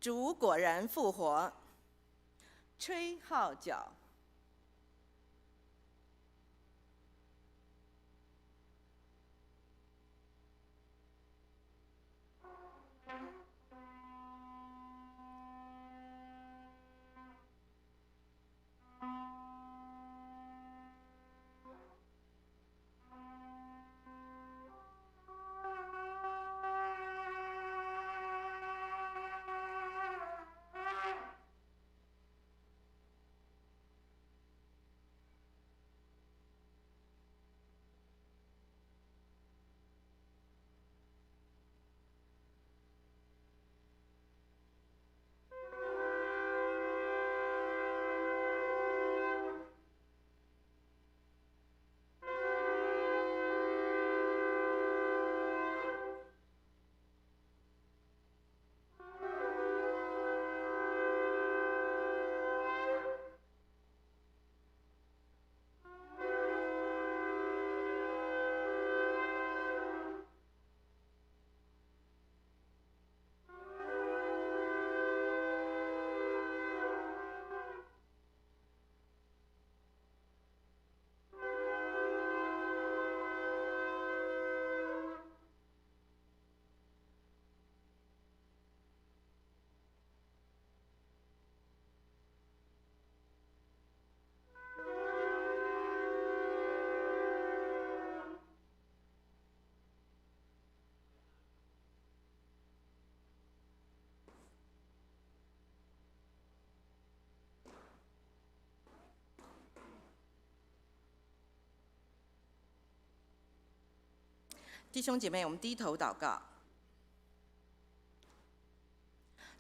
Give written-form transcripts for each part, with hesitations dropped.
主果然复活。吹号角。弟兄姐妹，我们低头祷告。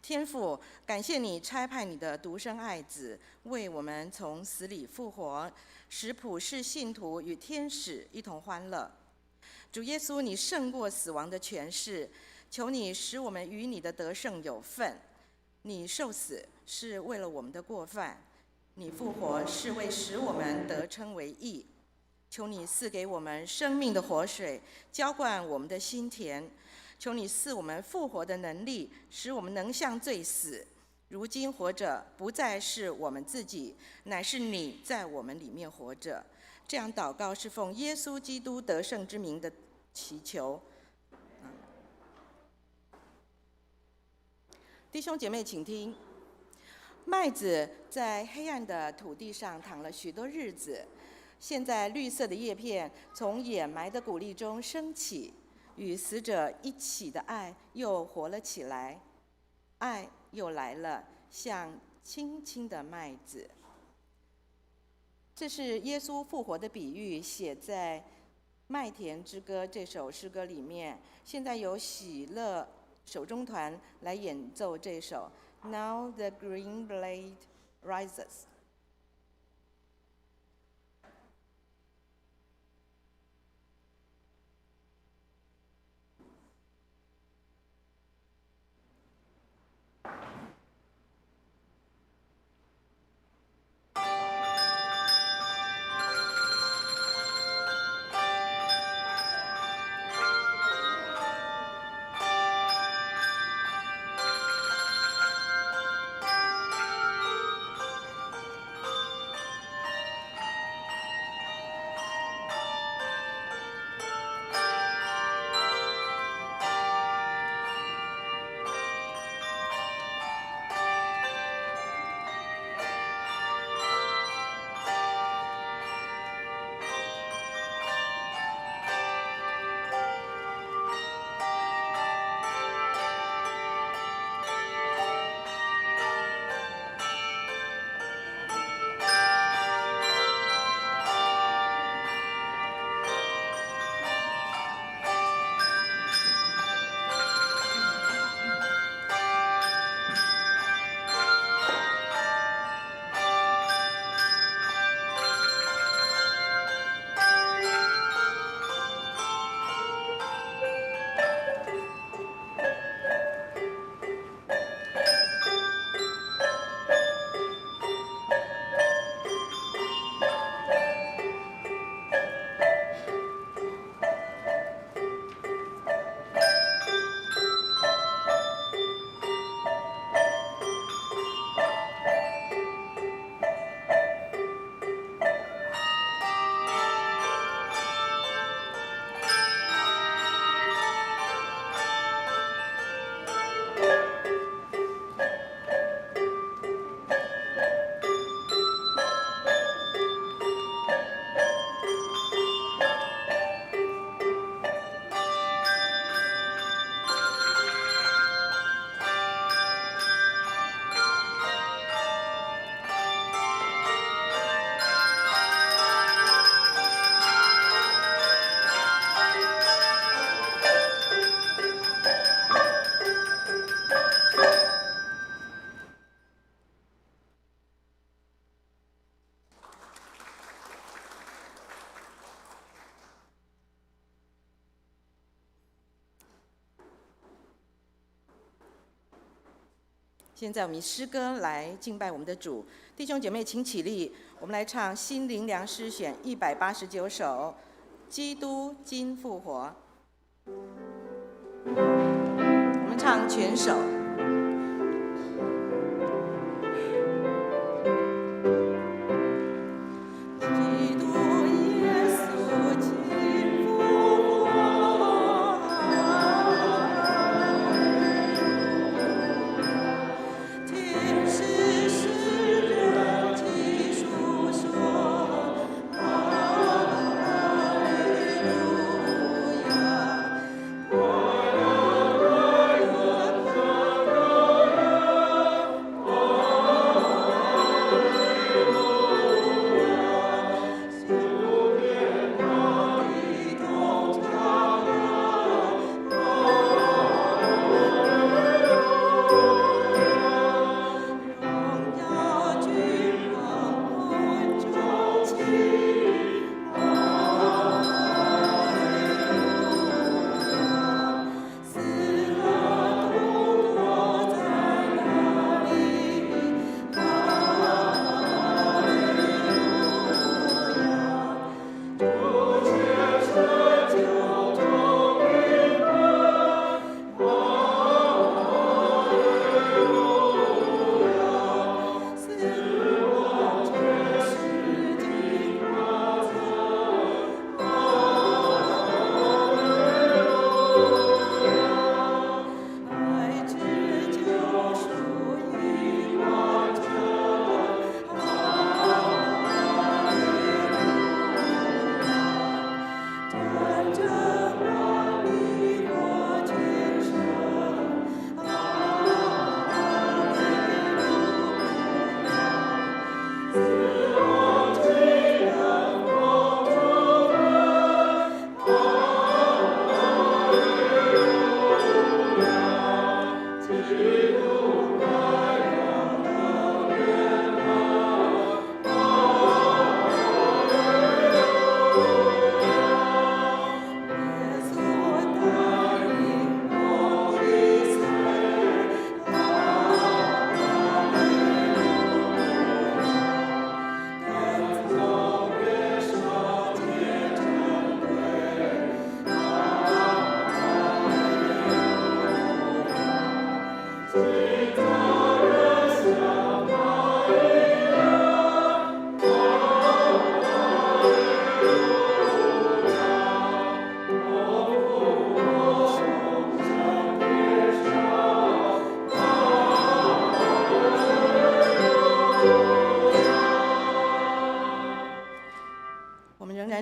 天父，感谢你差派你的独生爱子，为我们从死里复活，使普世信徒与天使一同欢乐。主耶稣，你胜过死亡的权势，求你使我们与你的得胜有份。你受死是为了我们的过犯，你复活是为使我们得称为义。求你赐给我们生命的活水，浇灌我们的心田。求你赐我们复活的能力，使我们能向罪死。如今活着，不再是我们自己，乃是你在我们里面活着。这样祷告是奉耶稣基督得胜之名的祈求。弟兄姐妹，请听。麦子在黑暗的土地上躺了许多日子，现在绿色的叶片从掩埋的谷粒中升起，与死者一起的爱又活了起来。爱又来了，像青青的麦子。这是耶稣复活的比喻，写在《麦田之歌》这首诗歌里面。现在由喜乐手中团来演奏这首 Now the green blade rises。现在我们以诗歌来敬拜我们的主，弟兄姐妹请起立，我们来唱心灵粮诗选189首，基督今复活。我们唱全首。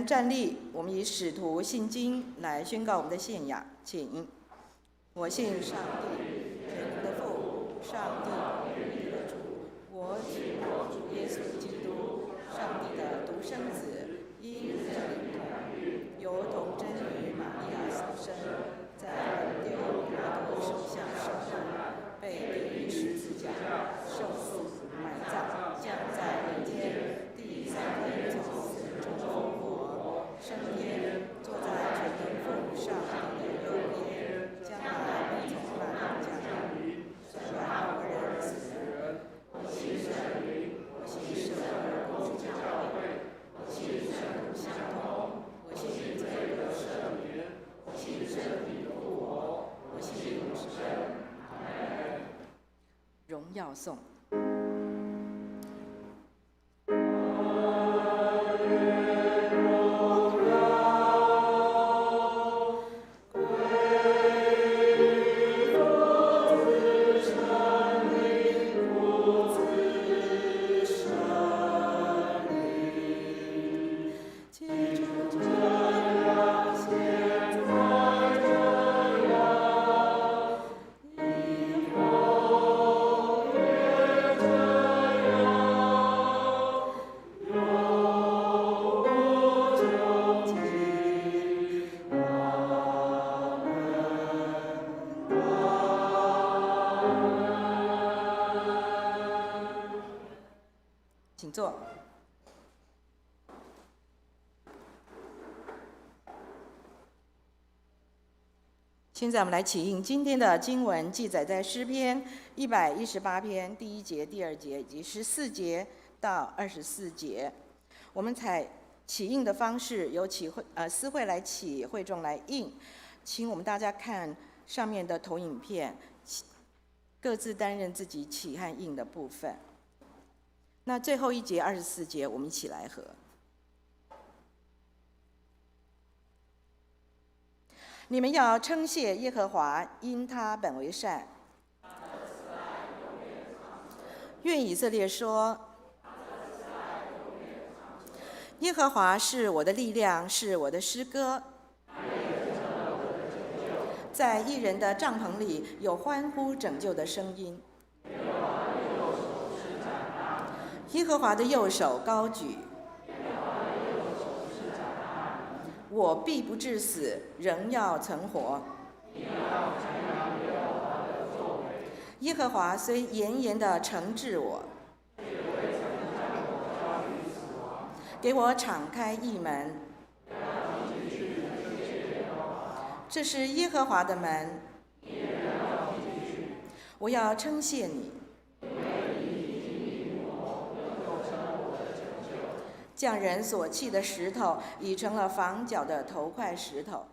站立，我们以使徒信经来宣告我们的信仰，请。我信上帝，全能的父，上帝统一的主，我指我主耶稣基督，上帝的独生子，因圣灵同育，由童真与玛利亚所生，在本丢彼拉多手下受难，被钉于十字架，受死，埋葬，降在人间，第三天从死人中复活，升天，坐在全能父上帝的右边，将来必从那里降临，审判活人死人。我信圣灵，我信圣而公之教会，我信圣徒相通，我信罪得赦免，我信身体复活，我信永生。阿门。荣耀颂。请坐。现在我们来起印今天的经文，记载在诗篇118篇第1节、第2节以及14节到24节。我们采起印的方式，由司会来起，会众来印。请我们大家看上面的投影片，各自担任自己起和印的部分。那最后1节、24节，我们一起来合。你们要称谢耶和华，因他本为善。愿以色列说：耶和华是我的力量，是我的诗歌。在义人的帐篷里有欢呼拯救的声音。耶和华的右手高举，我必不致死，仍要存活。耶和华虽严严地惩治我，给我敞开义门。这是耶和华的门，我要称谢你。匠人所砌的石头已成了房角的头块石头。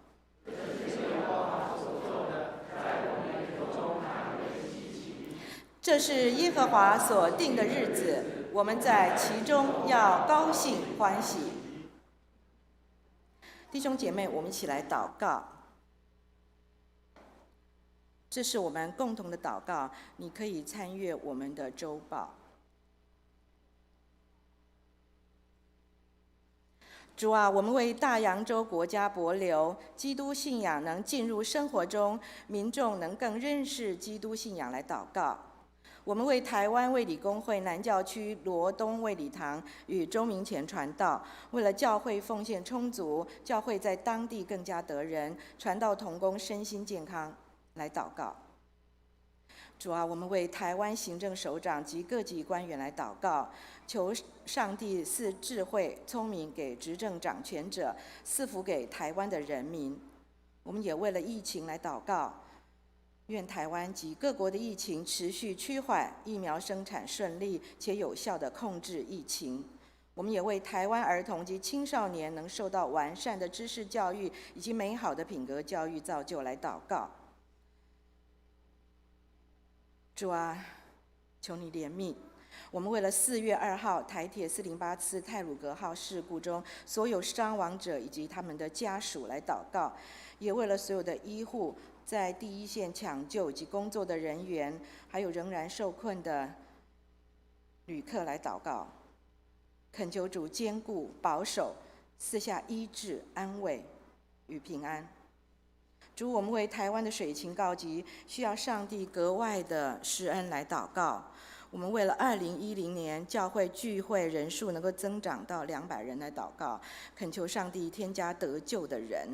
这是耶和华所定的日子，我们在其中要高兴欢喜。弟兄姐妹，我们一起来祷告。这是我们共同的祷告，你可以参阅我们的周报。主啊，我们为大洋洲国家帛琉基督信仰能进入生活中，民众能更认识基督信仰来祷告。我们为台湾卫理公会南教区罗东卫理堂与周明前传道，为了教会奉献充足，教会在当地更加得人，传道同工身心健康来祷告。主啊，我们为台湾行政首长及各级官员来祷告，求上帝赐智慧、聪明给执政掌权者，赐福给台湾的人民。我们也为了疫情来祷告，愿台湾及各国的疫情持续趋缓，疫苗生产顺利且有效地控制疫情。我们也为台湾儿童及青少年能受到完善的知识教育以及美好的品格教育造就来祷告。主啊，求你怜悯。我们为了4月2号台铁408次太鲁阁号事故中所有伤亡者以及他们的家属来祷告，也为了所有的医护在第一线抢救以及工作的人员，还有仍然受困的旅客来祷告，恳求主坚固保守，赐下医治、安慰与平安。主，我们为台湾的水情告急，需要上帝格外的施恩来祷告。我们为了2010年教会聚会人数能够增长到200人来祷告，恳求上帝添加得救的人。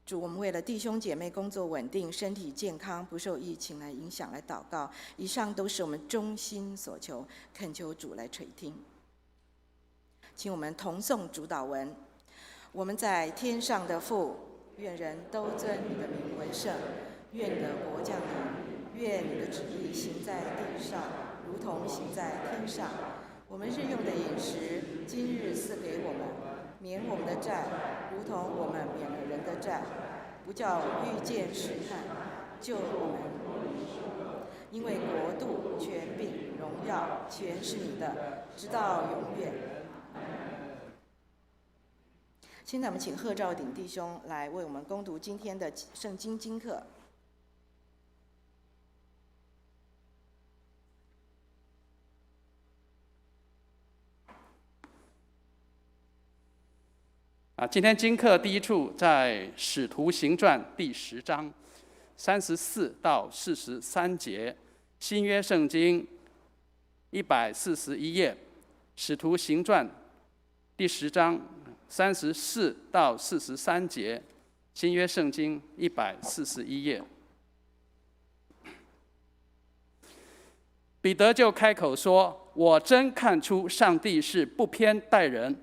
主，我们为了弟兄姐妹工作稳定、身体健康、不受疫情来影响来祷告。以上都是我们衷心所求，恳求主来垂听。请我们同诵主祷文。我们在天上的父，愿人都尊你的名为圣，愿你的国降临，愿你的旨意行在地上，如同行在天上。我们日用的饮食，今日赐给我们，免我们的债，如同我们免了人的债，不叫遇见试探，救我们。因为国度、权柄、荣耀，全是你的，直到永远。现在我们请贺兆鼎弟兄来为我们攻读今天的圣经经课。今天经课第一处在《使徒行传》第10章34到43节，新约圣经141页，《使徒行传》第10章34到43节，新约圣经141页。彼得就开口说：“我真看出上帝是不偏待人。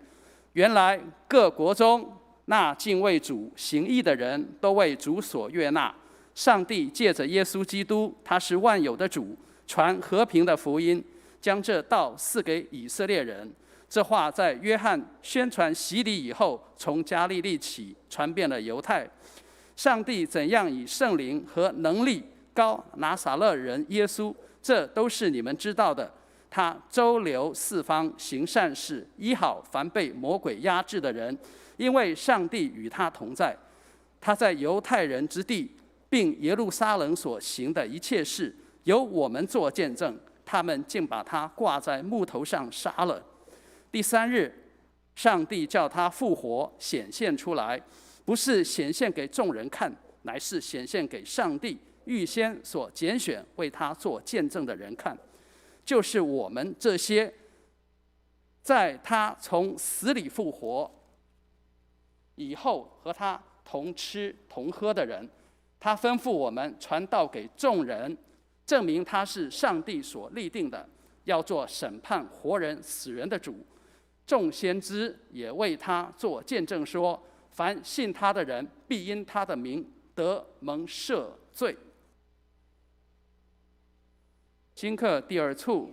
原来各国中那敬畏主、行义的人都为主所悦纳。上帝借着耶稣基督，他是万有的主，传和平的福音，将这道赐给以色列人。这话在约翰宣传洗礼以后，从加利利起，传遍了犹太。上帝怎样以圣灵和能力膏拿撒勒人耶稣，这都是你们知道的。他周流四方，行善事，医好凡被魔鬼压制的人，因为上帝与他同在。他在犹太人之地，并耶路撒冷所行的一切事，由我们做见证。他们竟把他挂在木头上杀了。第三日，上帝叫他复活，显现出来，不是显现给众人看，乃是显现给上帝预先所拣选为他做见证的人看，就是我们这些在他从死里复活以后和他同吃同喝的人。他吩咐我们传道给众人，证明他是上帝所立定的，要做审判活人死人的主。众先知也为他做见证说，凡信他的人必因他的名得蒙赦罪。经课第二处，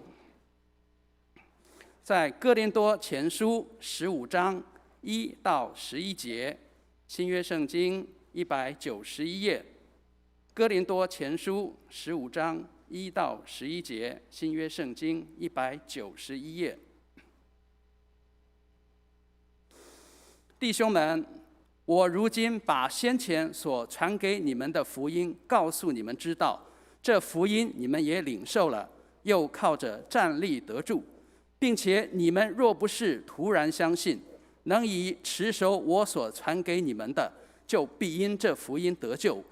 在哥林多前书15章1到11节，新约圣经191页。哥林多前书15章1到11节，新约圣经191页。弟兄们，我如今把先前所传给你们的福音告诉你们知道，这福音你们也领受了，又靠着站立得住，并且你们若不是突然相信，能以持守我所传给你们的，就必因这福音得救。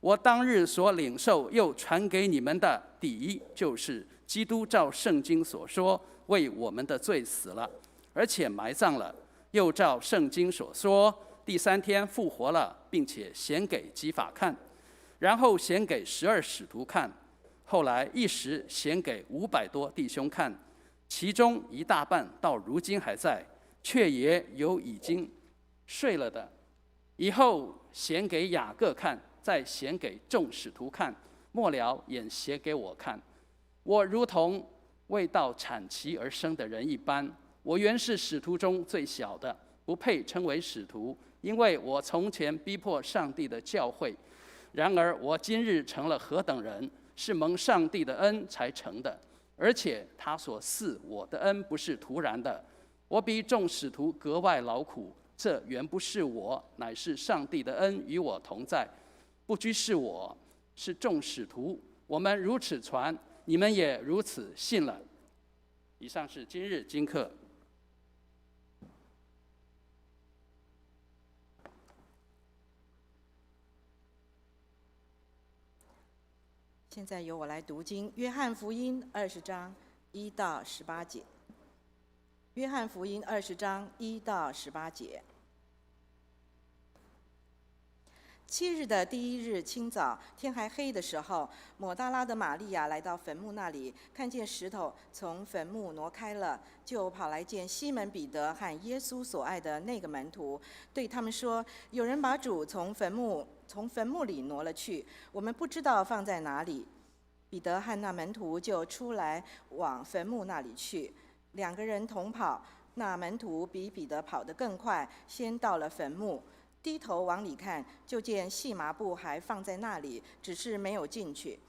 我当日所领受又传给你们的，第一就是基督照圣经所说，为我们的罪死了，而且埋葬了，又照圣经所说，第三天复活了，并且显给基法看，然后显给12使徒看，后来一时显给500多弟兄看，其中一大半到如今还在，却也有已经睡了的。以后显给雅各看，再显给众使徒看，末了也显给我看。我如同未到产期而生的人一般，我原是使徒中最小的，不配称为使徒，因为我从前逼迫上帝的教会。然而我今日成了何等人，是蒙上帝的恩才成的，而且他所赐我的恩不是突然的。我比众使徒格外劳苦，这原不是我，乃是上帝的恩与我同在。不拘是我，是众使徒，我们如此传，你们也如此信了。以上是今日经课。现在由我来读经，约翰福音20章1到18节。约翰福音20章1到18节。7日的第1日清早，天还黑的时候，抹大拉的玛利亚来到坟墓那里，看见石头从坟墓挪开了，就跑来见西门彼得和耶稣所爱的那个门徒，对他们说：“有人把主从坟墓里挪了去，我们不知道放在哪里。”彼得和那门徒就出来往坟墓那里去，2个人同跑，那门徒比彼得跑得更快，先到了坟墓。低头往里看，就见细麻布还放在那里，只是没有进去。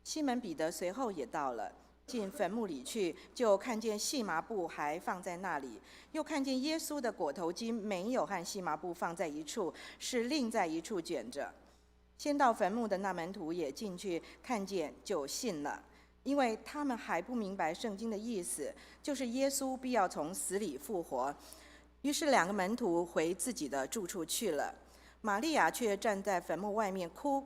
西门彼得随后也到了，进坟墓里去，就看见细麻布还放在那里，又看见耶稣的裹头巾没有和细麻布放在一处，是另在一处卷着。先到坟墓的那门徒也进去看见，就信了，因为他们还不明白圣经的意思，就是耶稣必要从死里复活。于是2个门徒回自己的住处去了，玛利亚却站在坟墓外面哭。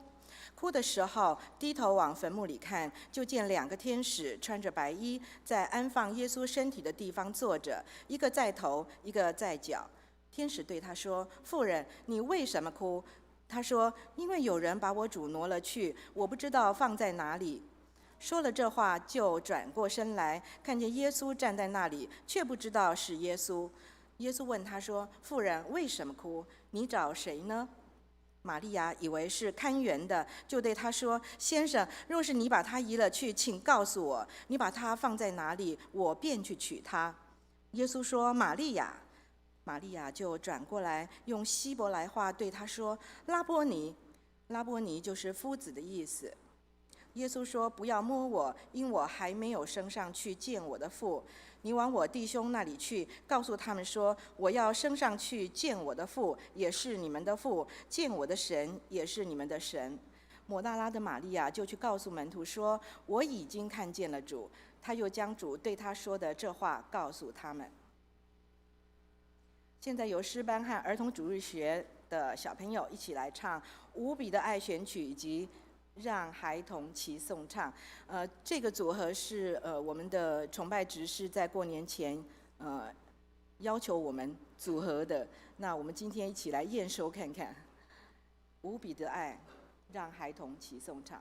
哭的时候，低头往坟墓里看，就见2个天使穿着白衣，在安放耶稣身体的地方坐着，一个在头，一个在脚。天使对他说：“妇人，你为什么哭？”他说：“因为有人把我主挪了去，我不知道放在哪里。”说了这话，就转过身来，看见耶稣站在那里，却不知道是耶稣。耶稣问他说：“妇人，为什么哭？你找谁呢？”玛利亚以为是看园的，就对他说：“先生，若是你把他移了去，请告诉我，你把他放在哪里，我便去取他。”耶稣说：“玛利亚。”玛利亚就转过来，用希伯来话对他说：“拉波尼。”拉波尼就是夫子的意思。耶稣说：“不要摸我，因我还没有升上去见我的父。你往我弟兄那里去，告诉他们说，我要升上去见我的父，也是你们的父；见我的神，也是你们的神。”抹大拉的玛利亚就去告诉门徒说：“我已经看见了主。”他又将主对他说的这话告诉他们。现在由诗班和儿童主日学的小朋友一起来唱《无比的爱选曲》以及让孩童齐颂唱。这个组合是我们的崇拜执事在过年前要求我们组合的。那我们今天一起来验收看看，《无比的爱，让孩童齐颂唱》。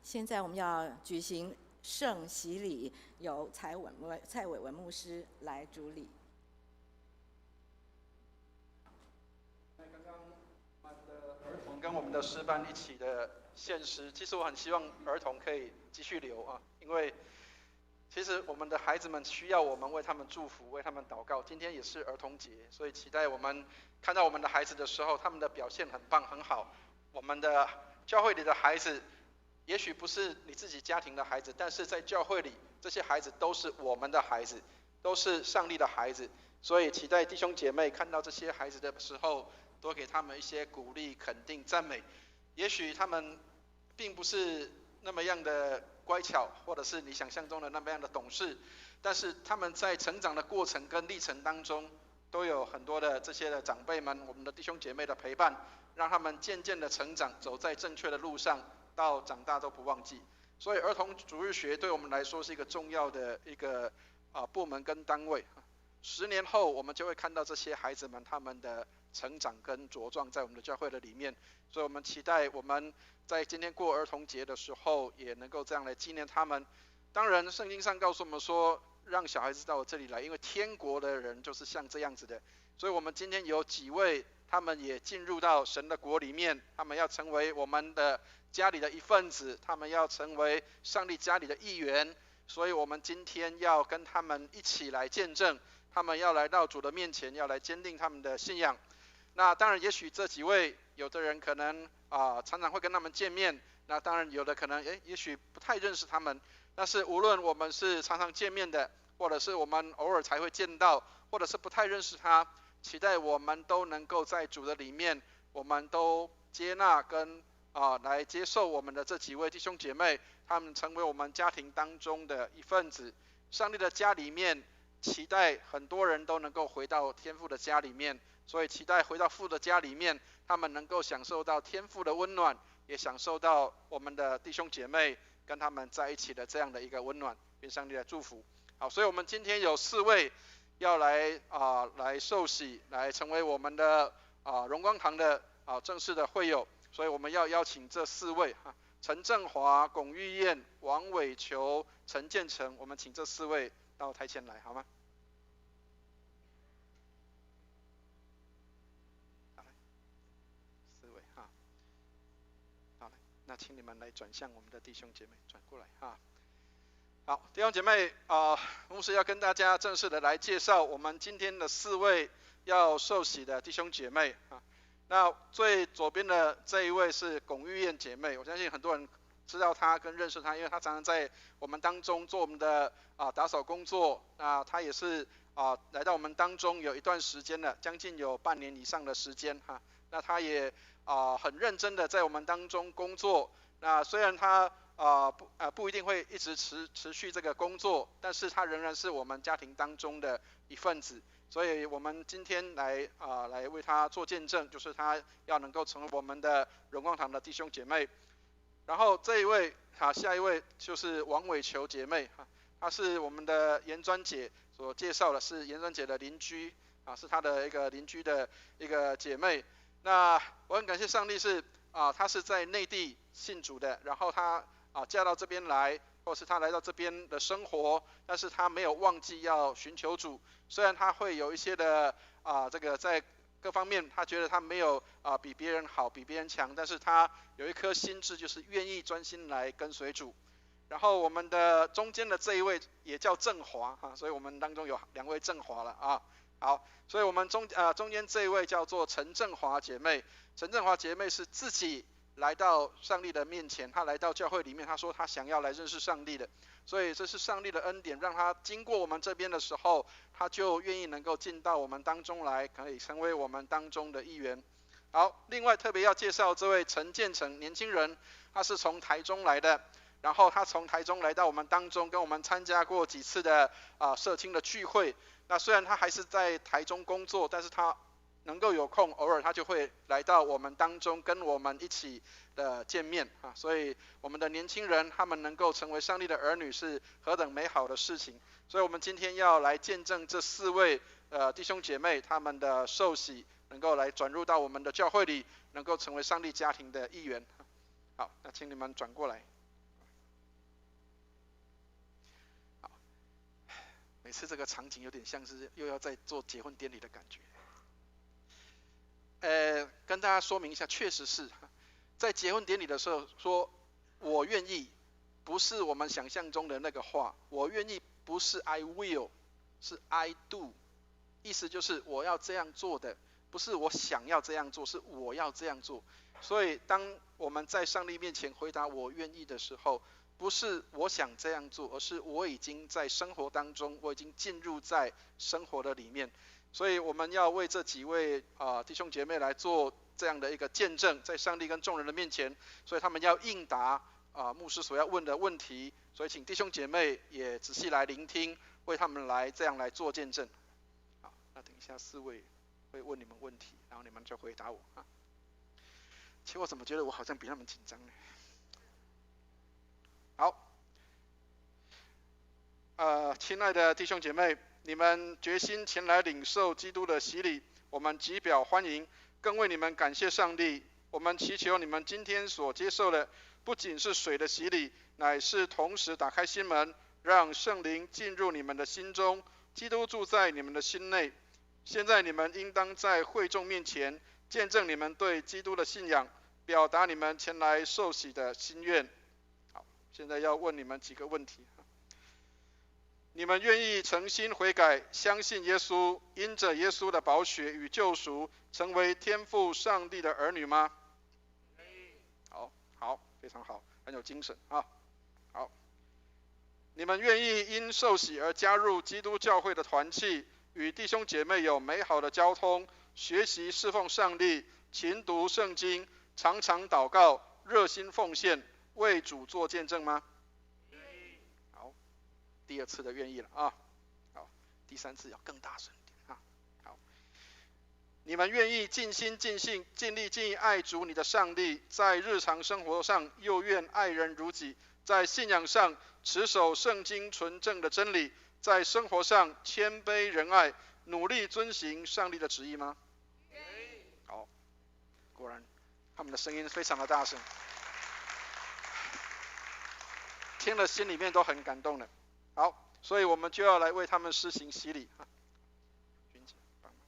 现在我们要举行圣洗礼，由蔡伟文牧师来主礼。刚刚我们的儿童跟我们的诗班一起的献诗，其实我很希望儿童可以继续留啊，因为其实我们的孩子们需要我们为他们祝福，为他们祷告。今天也是儿童节，所以期待我们看到我们的孩子的时候，他们的表现很棒很好。我们的教会里的孩子，也许不是你自己家庭的孩子，但是在教会里，这些孩子都是我们的孩子，都是上帝的孩子。所以期待弟兄姐妹看到这些孩子的时候，多给他们一些鼓励、肯定、赞美。也许他们并不是那么样的乖巧，或者是你想象中的那么样的懂事，但是他们在成长的过程跟历程当中，都有很多的这些的长辈们、我们的弟兄姐妹的陪伴，让他们渐渐的成长，走在正确的路上，到长大都不忘记。所以儿童主日学对我们来说是一个重要的一个部门跟单位。10年后，我们就会看到这些孩子们他们的成长跟茁壮在我们的教会的里面。所以我们期待我们在今天过儿童节的时候，也能够这样来纪念他们。当然，圣经上告诉我们说，让小孩子到我这里来，因为天国的人就是像这样子的。所以我们今天有几位，他们也进入到神的国里面，他们要成为我们的家里的一份子，他们要成为上帝家里的一员。所以我们今天要跟他们一起来见证，他们要来到主的面前，要来坚定他们的信仰。那当然，也许这几位，有的人可能常常会跟他们见面，那当然有的可能也许不太认识他们。但是无论我们是常常见面的，或者是我们偶尔才会见到，或者是不太认识他，期待我们都能够在主的里面，我们都接纳跟来接受我们的这几位弟兄姐妹，他们成为我们家庭当中的一份子。上帝的家里面，期待很多人都能够回到天父的家里面，所以期待回到父的家里面，他们能够享受到天父的温暖，也享受到我们的弟兄姐妹跟他们在一起的这样的一个温暖。愿上帝的祝福。好，所以我们今天有4位要来受洗，来成为我们的荣光堂的正式的会友。所以我们要邀请这4位陈振华、龚玉燕、王伟球、陈建成，我们请这4位到台前来，好吗？好来，4位好来，那请你们来转向我们的弟兄姐妹，转过来好，弟兄姐妹牧师要跟大家正式的来介绍我们今天的4位要受洗的弟兄姐妹那最左边的这一位是龚玉燕姐妹，我相信很多人知道她跟认识她，因为她常常在我们当中做我们的打扫工作。那她也是来到我们当中有一段时间了，将近有半年以上的时间那她也很认真的在我们当中工作。那虽然她不一定会一直持续这个工作，但是她仍然是我们家庭当中的一份子。所以我们今天来为他做见证，就是他要能够成为我们的荣光堂的弟兄姐妹。然后这一位下一位就是王伟球姐妹她是我们的严专姐所介绍的，是严专姐的邻居是她的一个邻居的一个姐妹。那我很感谢上帝是她是在内地信主的，然后她嫁到这边来，或是她来到这边的生活，但是她没有忘记要寻求主。虽然她会有一些的这个在各方面，她觉得她没有比别人好，比别人强，但是她有一颗心智，就是愿意专心来跟随主。然后我们的中间的这一位也叫振华所以我们当中有2位振华了好，所以我们中间这一位叫做陈振华姐妹。陈振华姐妹是自己来到上帝的面前，她来到教会里面，她说她想要来认识上帝的。所以这是上帝的恩典，让她经过我们这边的时候，她就愿意能够进到我们当中来，可以成为我们当中的一员。好，另外特别要介绍这位陈建成年轻人，他是从台中来的，然后他从台中来到我们当中，跟我们参加过几次的社青的聚会。那虽然他还是在台中工作，但是他能够有空，偶尔他就会来到我们当中，跟我们一起的见面所以我们的年轻人他们能够成为上帝的儿女，是何等美好的事情。所以我们今天要来见证这4位弟兄姐妹他们的受洗，能够来转入到我们的教会里，能够成为上帝家庭的一员。好，那请你们转过来。每次这个场景有点像是又要在做结婚典礼的感觉。跟大家说明一下，确实是在结婚典礼的时候说我愿意，不是我们想象中的那个话，我愿意不是 I will， 是 I do， 意思就是我要这样做的，不是我想要这样做，是我要这样做。所以当我们在上帝面前回答我愿意的时候，不是我想这样做，而是我已经在生活当中，我已经进入在生活的里面。所以我们要为这几位弟兄姐妹来做这样的一个见证，在上帝跟众人的面前，所以他们要应答牧师所要问的问题。所以请弟兄姐妹也仔细来聆听，为他们来这样来做见证。好，那等一下4位会问你们问题，然后你们就回答我啊。其实我怎么觉得我好像比他们紧张呢？好，亲爱的弟兄姐妹，你们决心前来领受基督的洗礼，我们极表欢迎，更为你们感谢上帝。我们祈求你们今天所接受的，不仅是水的洗礼，乃是同时打开心门，让圣灵进入你们的心中，基督住在你们的心内。现在你们应当在会众面前见证你们对基督的信仰，表达你们前来受洗的心愿。好，现在要问你们几个问题。你们愿意诚心悔改，相信耶稣，因着耶稣的宝血与救赎，成为天父上帝的儿女吗？好，非常好，很有精神啊。好，你们愿意因受洗而加入基督教会的团契，与弟兄姐妹有美好的交通，学习侍奉上帝，勤读圣经，常常祷告，热心奉献，为主做见证吗？好，第2次的愿意了啊。好，第3次要更大声一点啊。好，你们愿意尽心尽性尽力尽意爱主你的上帝，在日常生活上又愿爱人如己，在信仰上持守圣经纯正的真理，在生活上谦卑仁爱，努力遵行上帝的旨意吗？好，果然他们的声音非常的大声，听了心里面都很感动的。好，所以我们就要来为他们施行洗礼。君姐帮忙。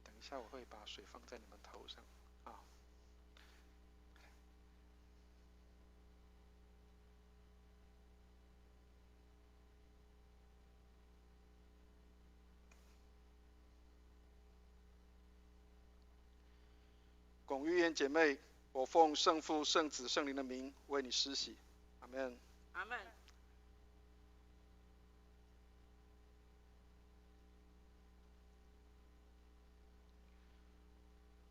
等一下我会把水放在你们头上啊。龚玉燕姐妹，我奉圣父、圣子、圣灵的名为你施洗。阿们。阿们。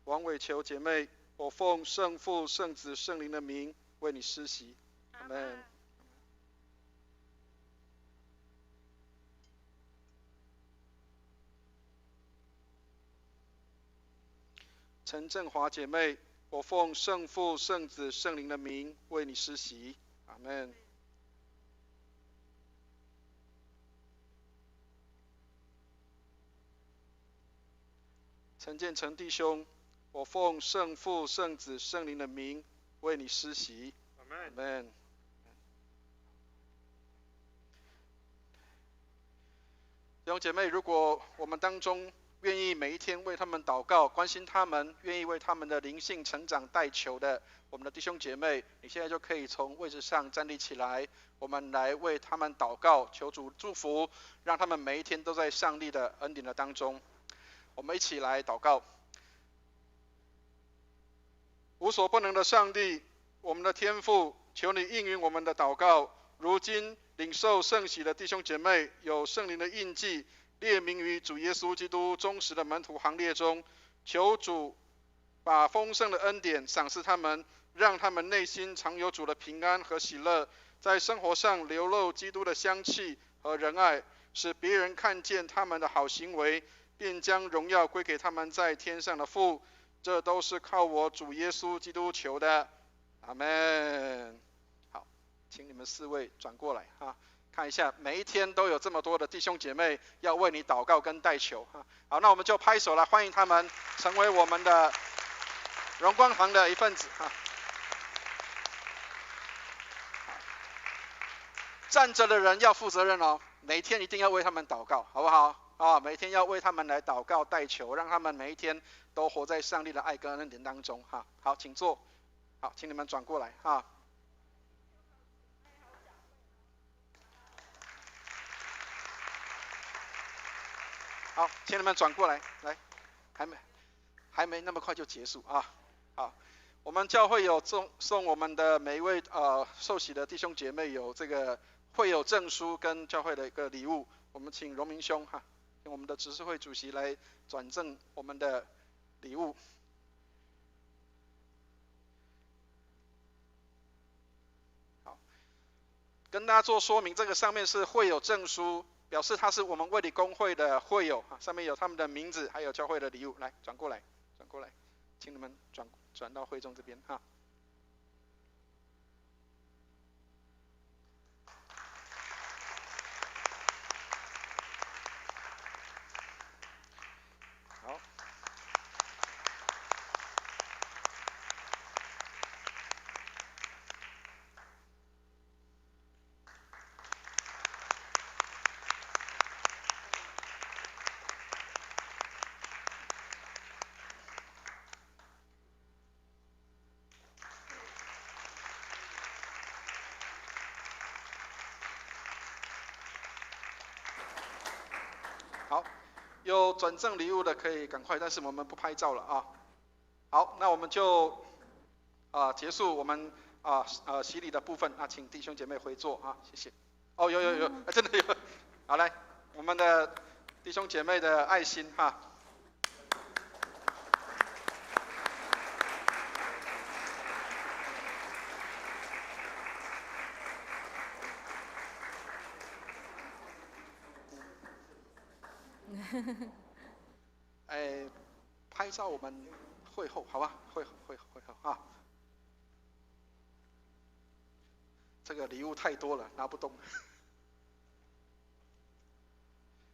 王伟球姐妹，我奉圣父、圣子、圣灵的名为你施洗。阿们。陈振华姐妹，我奉圣父、圣子、圣灵的名为你施洗。阿们。陈建成弟兄，我奉圣父、圣子、圣灵的名为你施洗。阿们。弟兄姐妹，如果我们当中愿意每一天为他们祷告，关心他们，愿意为他们的灵性成长代求的我们的弟兄姐妹，你现在就可以从位置上站立起来，我们来为他们祷告，求主祝福，让他们每一天都在上帝的恩典的当中。我们一起来祷告。无所不能的上帝，我们的天父，求你应允我们的祷告。如今领受圣洗的弟兄姐妹有圣灵的印记，列名于主耶稣基督忠实的门徒行列中，求主把丰盛的恩典赏赐他们，让他们内心常有主的平安和喜乐，在生活上流露基督的香气和仁爱，使别人看见他们的好行为，便将荣耀归给他们在天上的父。这都是靠我主耶稣基督求的。阿们。好，请你们4位转过来啊，看一下，每一天都有这么多的弟兄姐妹要为你祷告跟代求啊。好，那我们就拍手来欢迎他们成为我们的荣光堂的一份子啊。站着的人要负责任哦，每一天一定要为他们祷告，好不好？啊，每一天要为他们来祷告代求，让他们每一天都活在上帝的爱跟恩典当中哈。好，请坐。好，请你们转过来哈。好，请你们转过来，来，还没那么快就结束啊。好，我们教会有送我们的每一位受洗的弟兄姐妹有这个会友证书跟教会的一个礼物，我们请荣明兄哈，请我们的执事会主席来转赠我们的礼物。好，跟大家做说明，这个上面是会友证书。表示他是我们卫理公会的会友，上面有他们的名字，还有教会的礼物。来，转过来，请你们转到会众这边哈。好。好，有转赠礼物的可以赶快，但是我们不拍照了啊。好，那我们就结束我们洗礼的部分啊，请弟兄姐妹回座啊，谢谢。哦，有，真的有。好，来，我们的弟兄姐妹的爱心哈。拍照我们会后好吧，会后啊。这个礼物太多了，拿不动。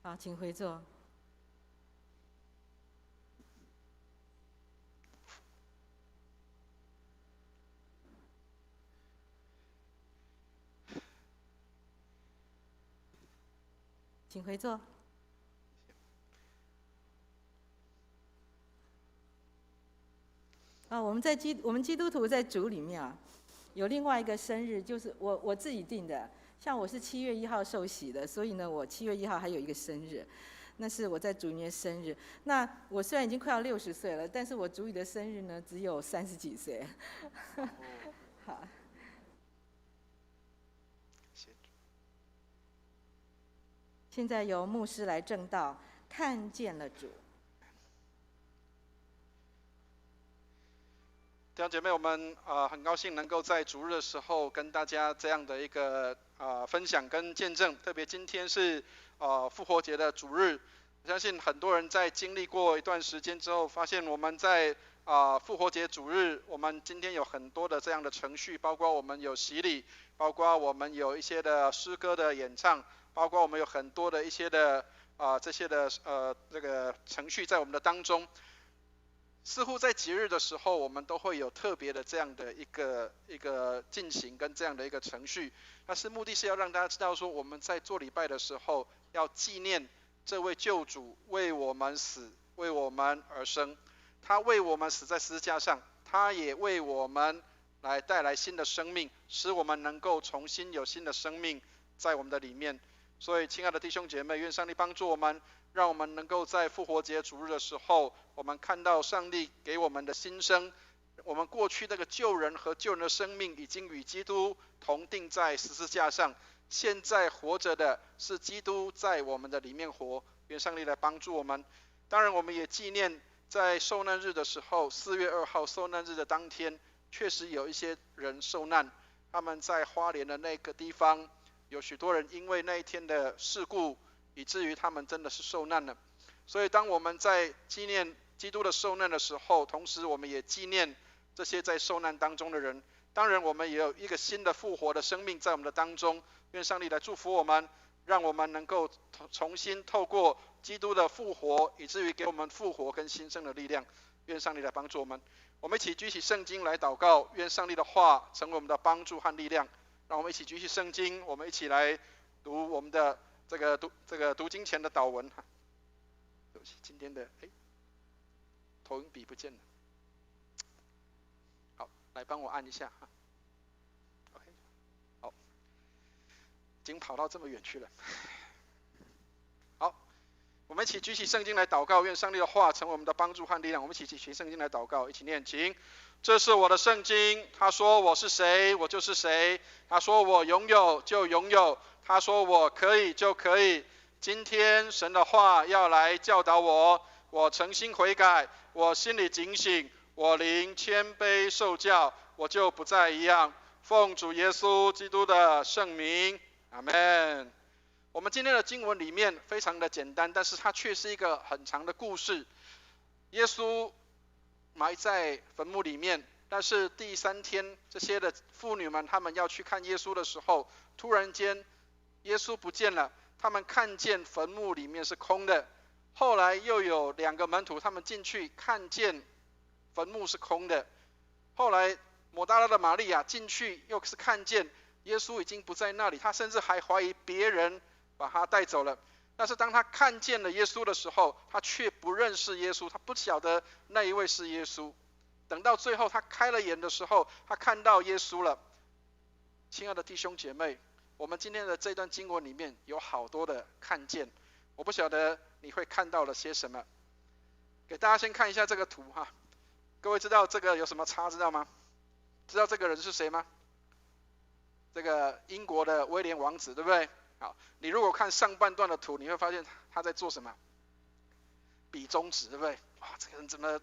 好，请回座。请回座。我们基督徒在主里面啊，有另外一个生日，就是我自己定的。像我是7月1号受洗的，所以呢，我7月1号还有一个生日，那是我在主里面生日。那我虽然已经快要60岁了，但是我主里的生日呢，只有30几岁。好。现在由牧师来证道，看见了主。弟兄姐妹，我们很高兴能够在主日的时候跟大家这样的一个分享跟见证。特别今天是复活节的主日，我相信很多人在经历过一段时间之后，发现我们在复活节主日，我们今天有很多的这样的程序，包括我们有洗礼，包括我们有一些的诗歌的演唱，包括我们有很多的一些的这些的这个程序在我们的当中。似乎在节日的时候，我们都会有特别的这样的一个进行跟这样的一个程序，但是目的是要让大家知道说，我们在做礼拜的时候，要纪念这位救主为我们死，为我们而生，他为我们死在十字架上，他也为我们来带来新的生命，使我们能够重新有新的生命在我们的里面。所以，亲爱的弟兄姐妹，愿上帝帮助我们，让我们能够在复活节主日的时候，我们看到上帝给我们的新生，我们过去那个救人和救人的生命已经与基督同定在十字架上，现在活着的是基督在我们的里面活。愿上帝来帮助我们。当然，我们也纪念在受难日的时候，4月2号受难日的当天，确实有一些人受难，他们在花莲的那个地方。有许多人因为那一天的事故，以至于他们真的是受难了。所以当我们在纪念基督的受难的时候，同时我们也纪念这些在受难当中的人。当然，我们也有一个新的复活的生命在我们的当中。愿上帝来祝福我们，让我们能够重新透过基督的复活，以至于给我们复活跟新生的力量。愿上帝来帮助我们。我们一起举起圣经来祷告，愿上帝的话成为我们的帮助和力量。让我们一起举起圣经，我们一起来读我们的这个读经前的祷文。对不起，今天的投影笔不见了。好，来帮我按一下。OK， 好，已经跑到这么远去了。好，我们一起举起圣经来祷告，愿上帝的话成为我们的帮助和力量。我们一起举起圣经来祷告，一起念经。这是我的圣经，他说我是谁，我就是谁；他说我拥有就拥有，他说我可以就可以。今天神的话要来教导我，我诚心悔改，我心里警醒，我灵谦卑受教，我就不再一样。奉主耶稣基督的圣名，阿们。我们今天的经文里面非常的简单，但是它却是一个很长的故事。耶稣埋在坟墓里面，但是第3天，这些的妇女们他们要去看耶稣的时候，突然间耶稣不见了，他们看见坟墓里面是空的。后来又有2个门徒，他们进去看见坟墓是空的。后来抹大拉的玛利亚进去，又是看见耶稣已经不在那里，他甚至还怀疑别人把他带走了。但是当他看见了耶稣的时候，他却不认识耶稣，他不晓得那一位是耶稣。等到最后他开了眼的时候，他看到耶稣了。亲爱的弟兄姐妹，我们今天的这段经文里面有好多的看见，我不晓得你会看到了些什么。给大家先看一下这个图哈，各位知道这个有什么差知道吗？知道这个人是谁吗？这个英国的威廉王子，对不对？好，你如果看上半段的图，你会发现他在做什么？比中指，对不对？哇，这个人怎么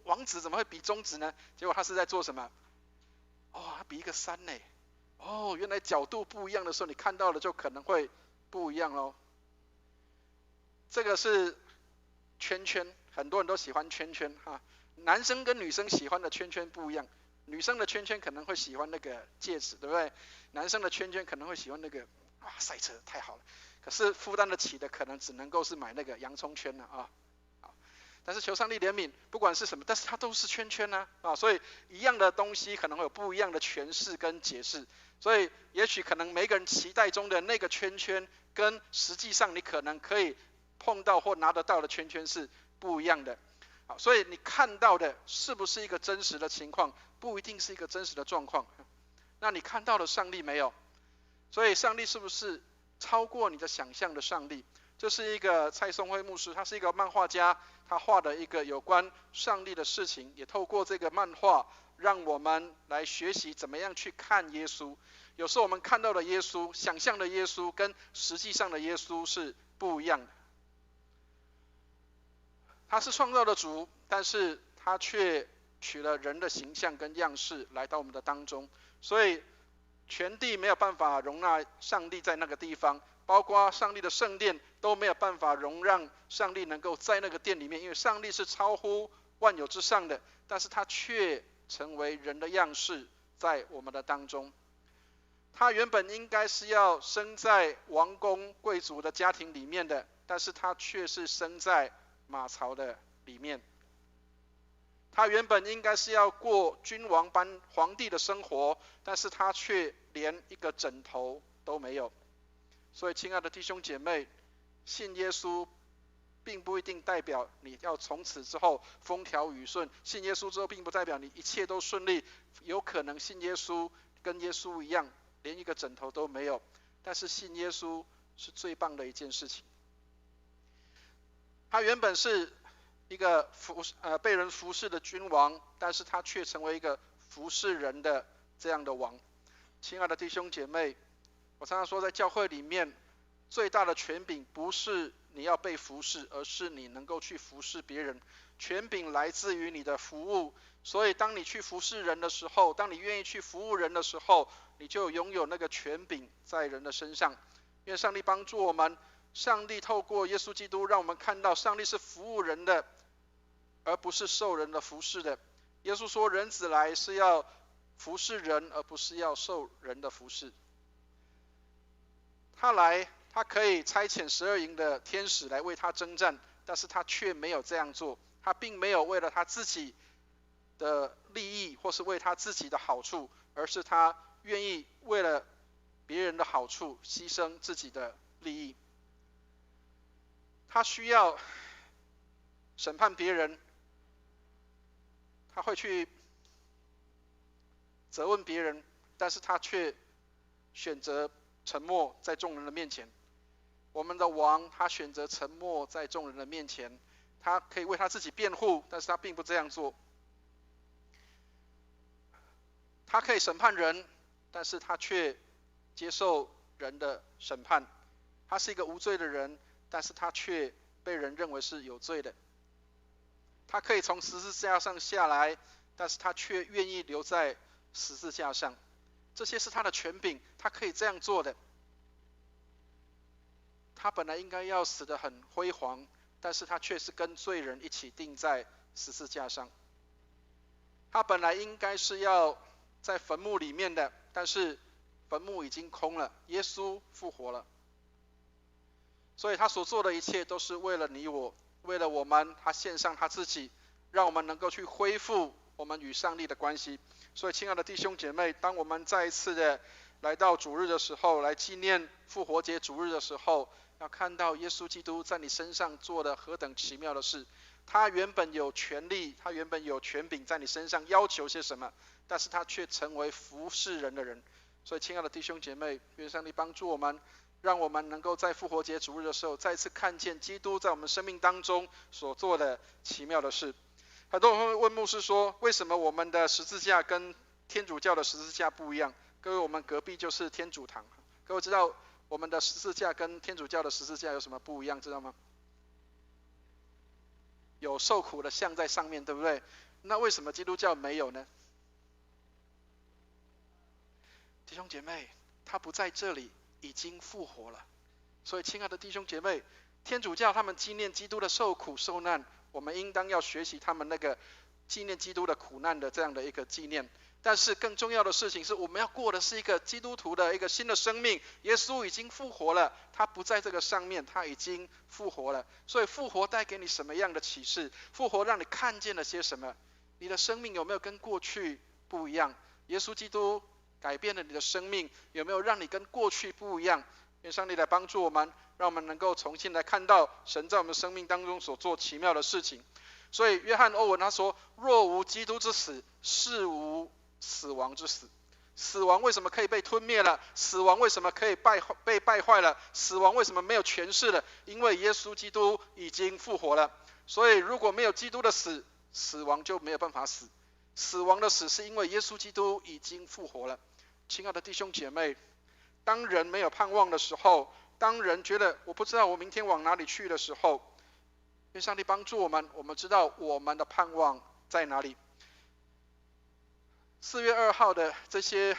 王子怎么会比中指呢？结果他是在做什么？他比一个3呢。原来角度不一样的时候，你看到的就可能会不一样咯。这个是圈圈，很多人都喜欢圈圈哈。男生跟女生喜欢的圈圈不一样，女生的圈圈可能会喜欢那个戒指，对不对？男生的圈圈可能会喜欢那个赛车，太好了。可是负担得起的可能只能够是买那个洋葱圈了啊。但是求上帝怜悯，不管是什么，但是它都是圈圈啊，所以一样的东西可能会有不一样的诠释跟解释。所以也许可能每个人期待中的那个圈圈，跟实际上你可能可以碰到或拿得到的圈圈是不一样的。好，所以你看到的是不是一个真实的情况，不一定是一个真实的状况。那你看到了上帝没有？所以上帝是不是超过你的想象的上帝？这是一个蔡松辉牧师，他是一个漫画家，他画的一个有关上帝的事情，也透过这个漫画让我们来学习怎么样去看耶稣。有时候我们看到的耶稣，想象的耶稣跟实际上的耶稣是不一样的。他是创造的主，但是他却取了人的形象跟样式来到我们的当中，所以全地没有办法容纳上帝在那个地方，包括上帝的圣殿都没有办法容让上帝能够在那个殿里面，因为上帝是超乎万有之上的，但是他却成为人的样式在我们的当中。他原本应该是要生在王公贵族的家庭里面的，但是他却是生在马槽的里面。他原本应该是要过君王般皇帝的生活，但是他却连一个枕头都没有。所以亲爱的弟兄姐妹，信耶稣并不一定代表你要从此之后风调雨顺，信耶稣之后并不代表你一切都顺利，有可能信耶稣跟耶稣一样连一个枕头都没有，但是信耶稣是最棒的一件事情。他原本是一个被人服侍的君王，但是他却成为一个服侍人的这样的王。亲爱的弟兄姐妹，我常常说在教会里面最大的权柄不是你要被服侍，而是你能够去服侍别人。权柄来自于你的服务，所以当你去服侍人的时候，当你愿意去服务人的时候，你就拥有那个权柄在人的身上。愿上帝帮助我们，上帝透过耶稣基督让我们看到上帝是服务人的，而不是受人的服侍的。耶稣说人子来是要服侍人，而不是要受人的服侍。他可以差遣12营的天使来为他征战，但是他却没有这样做。他并没有为了他自己的利益，或是为他自己的好处，而是他愿意为了别人的好处牺牲自己的利益。他需要审判别人，他会去责问别人，但是他却选择沉默在众人的面前。我们的王，他选择沉默在众人的面前，他可以为他自己辩护，但是他并不这样做。他可以审判人，但是他却接受人的审判。他是一个无罪的人，但是他却被人认为是有罪的。他可以从十字架上下来，但是他却愿意留在十字架上。这些是他的权柄，他可以这样做的。他本来应该要死得很辉煌，但是他却是跟罪人一起钉在十字架上。他本来应该是要在坟墓里面的，但是坟墓已经空了，耶稣复活了。所以他所做的一切都是为了你我，为了我们，他献上他自己，让我们能够去恢复我们与上帝的关系。所以亲爱的弟兄姐妹，当我们再一次的来到主日的时候，来纪念复活节主日的时候，要看到耶稣基督在你身上做的何等奇妙的事。他原本有权利，他原本有权柄在你身上要求些什么，但是他却成为服侍人的人。所以亲爱的弟兄姐妹，愿上帝帮助我们，让我们能够在复活节主日的时候再次看见基督在我们生命当中所做的奇妙的事。很多人会问牧师说，为什么我们的十字架跟天主教的十字架不一样？各位，我们隔壁就是天主堂，各位知道我们的十字架跟天主教的十字架有什么不一样，知道吗？有受苦的像在上面，对不对？那为什么基督教没有呢？弟兄姐妹，他不在这里，已经复活了。所以亲爱的弟兄姐妹，天主教他们纪念基督的受苦受难，我们应当要学习他们那个纪念基督的苦难的这样的一个纪念。但是更重要的事情是，我们要过的是一个基督徒的一个新的生命。耶稣已经复活了，他不在这个上面，他已经复活了。所以复活带给你什么样的启示？复活让你看见了些什么？你的生命有没有跟过去不一样？耶稣基督改变了你的生命，有没有让你跟过去不一样？愿上帝来帮助我们，让我们能够重新来看到神在我们生命当中所做奇妙的事情。所以约翰欧文他说，若无基督之死，是无死亡之死。死亡为什么可以被吞灭了？死亡为什么可以被败坏了？死亡为什么没有权势了？因为耶稣基督已经复活了。所以如果没有基督的死，死亡就没有办法死。死亡的死是因为耶稣基督已经复活了。亲爱的弟兄姐妹，当人没有盼望的时候，当人觉得我不知道我明天往哪里去的时候，愿上帝帮助我们，我们知道我们的盼望在哪里。4月2号的这些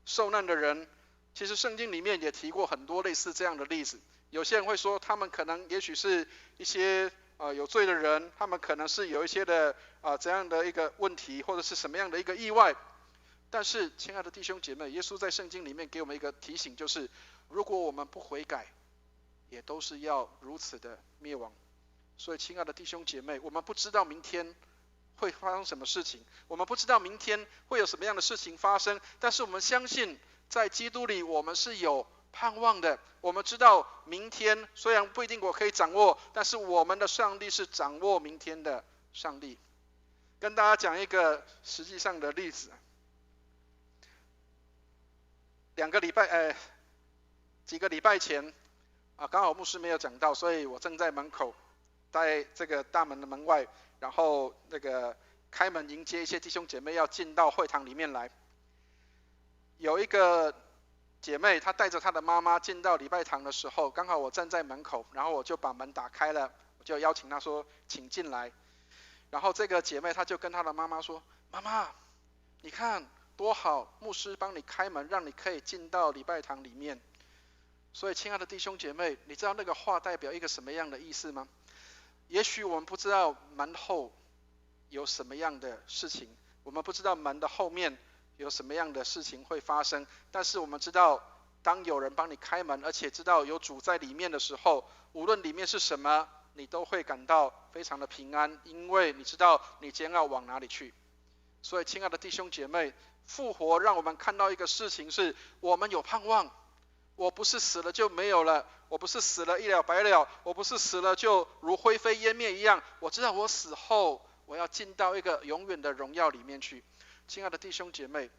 受难的人，其实圣经里面也提过很多类似这样的例子。有些人会说，他们可能也许是一些有罪的人，他们可能是有一些的怎样的一个问题，或者是什么样的一个意外。但是亲爱的弟兄姐妹，耶稣在圣经里面给我们一个提醒，就是如果我们不悔改，也都是要如此的灭亡。所以亲爱的弟兄姐妹，我们不知道明天会发生什么事情，我们不知道明天会有什么样的事情发生，但是我们相信在基督里我们是有盼望的。我们知道明天虽然不一定我可以掌握，但是我们的上帝是掌握明天的上帝。跟大家讲一个实际上的例子。几个礼拜前刚好牧师没有讲到，所以我正在门口，在这个大门的门外，然后那个开门迎接一些弟兄姐妹要进到会堂里面来。有一个姐妹，她带着她的妈妈进到礼拜堂的时候，刚好我站在门口，然后我就把门打开了，我就邀请她说请进来。然后这个姐妹她就跟她的妈妈说，妈妈你看多好，牧师帮你开门，让你可以进到礼拜堂里面。所以亲爱的弟兄姐妹，你知道那个话代表一个什么样的意思吗？也许我们不知道门后有什么样的事情，我们不知道门的后面有什么样的事情会发生。但是我们知道，当有人帮你开门，而且知道有主在里面的时候，无论里面是什么，你都会感到非常的平安，因为你知道你将要往哪里去。所以亲爱的弟兄姐妹，复活让我们看到一个事情是，我们有盼望。我不是死了就没有了，我不是死了一了百了，我不是死了就如灰飞烟灭一样。我知道我死后，我要进到一个永远的荣耀里面去。亲爱的弟兄姐妹，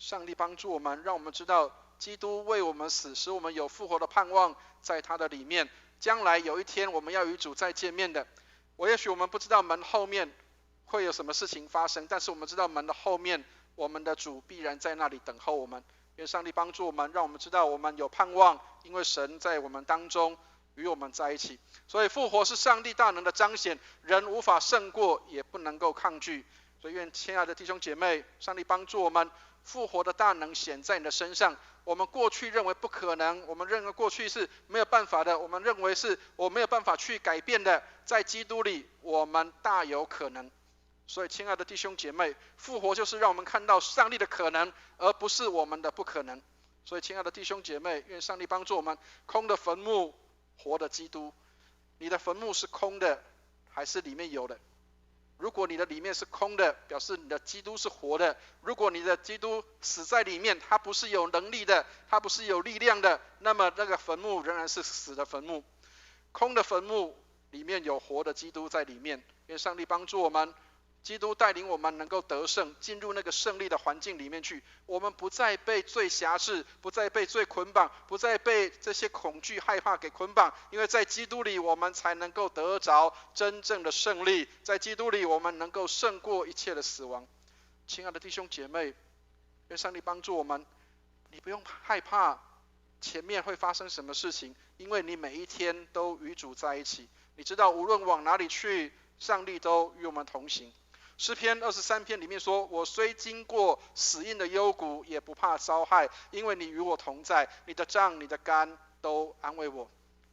上帝帮助我们，让我们知道基督为我们死，使我们有复活的盼望在他的里面。将来有一天我们要与主再见面的，也许我们不知道门后面会有什么事情发生，但是我们知道门的后面，我们的主必然在那里等候我们。愿上帝帮助我们，让我们知道我们有盼望，因为神在我们当中与我们在一起。所以复活是上帝大能的彰显，人无法胜过，也不能够抗拒。所以愿亲爱的弟兄姐妹，上帝帮助我们，复活的大能显在你的身上。我们过去认为不可能，我们认为过去是没有办法的，我们认为是我没有办法去改变的，在基督里我们大有可能。所以亲爱的弟兄姐妹，复活就是让我们看到上帝的可能，而不是我们的不可能。所以亲爱的弟兄姐妹，愿上帝帮助我们，空的坟墓，活的基督。你的坟墓是空的，还是里面有的？如果你的里面是空的，表示你的基督是活的。如果你的基督死在里面，他不是有能力的，他不是有力量的，那么那个坟墓仍然是死的坟墓。空的坟墓里面有活的基督在里面。愿上帝帮助我们，基督带领我们能够得胜，进入那个胜利的环境里面去。我们不再被罪辖制，不再被罪捆绑，不再被这些恐惧害怕给捆绑，因为在基督里我们才能够得着真正的胜利，在基督里我们能够胜过一切的死亡。亲爱的弟兄姐妹，愿上帝帮助我们，你不用害怕前面会发生什么事情，因为你每一天都与主在一起。你知道无论往哪里去，上帝都与我们同行。诗篇23篇里面说，我虽经过死荫的幽谷，也不怕遭害，因为你与我同在，你的杖你的竿都安慰我。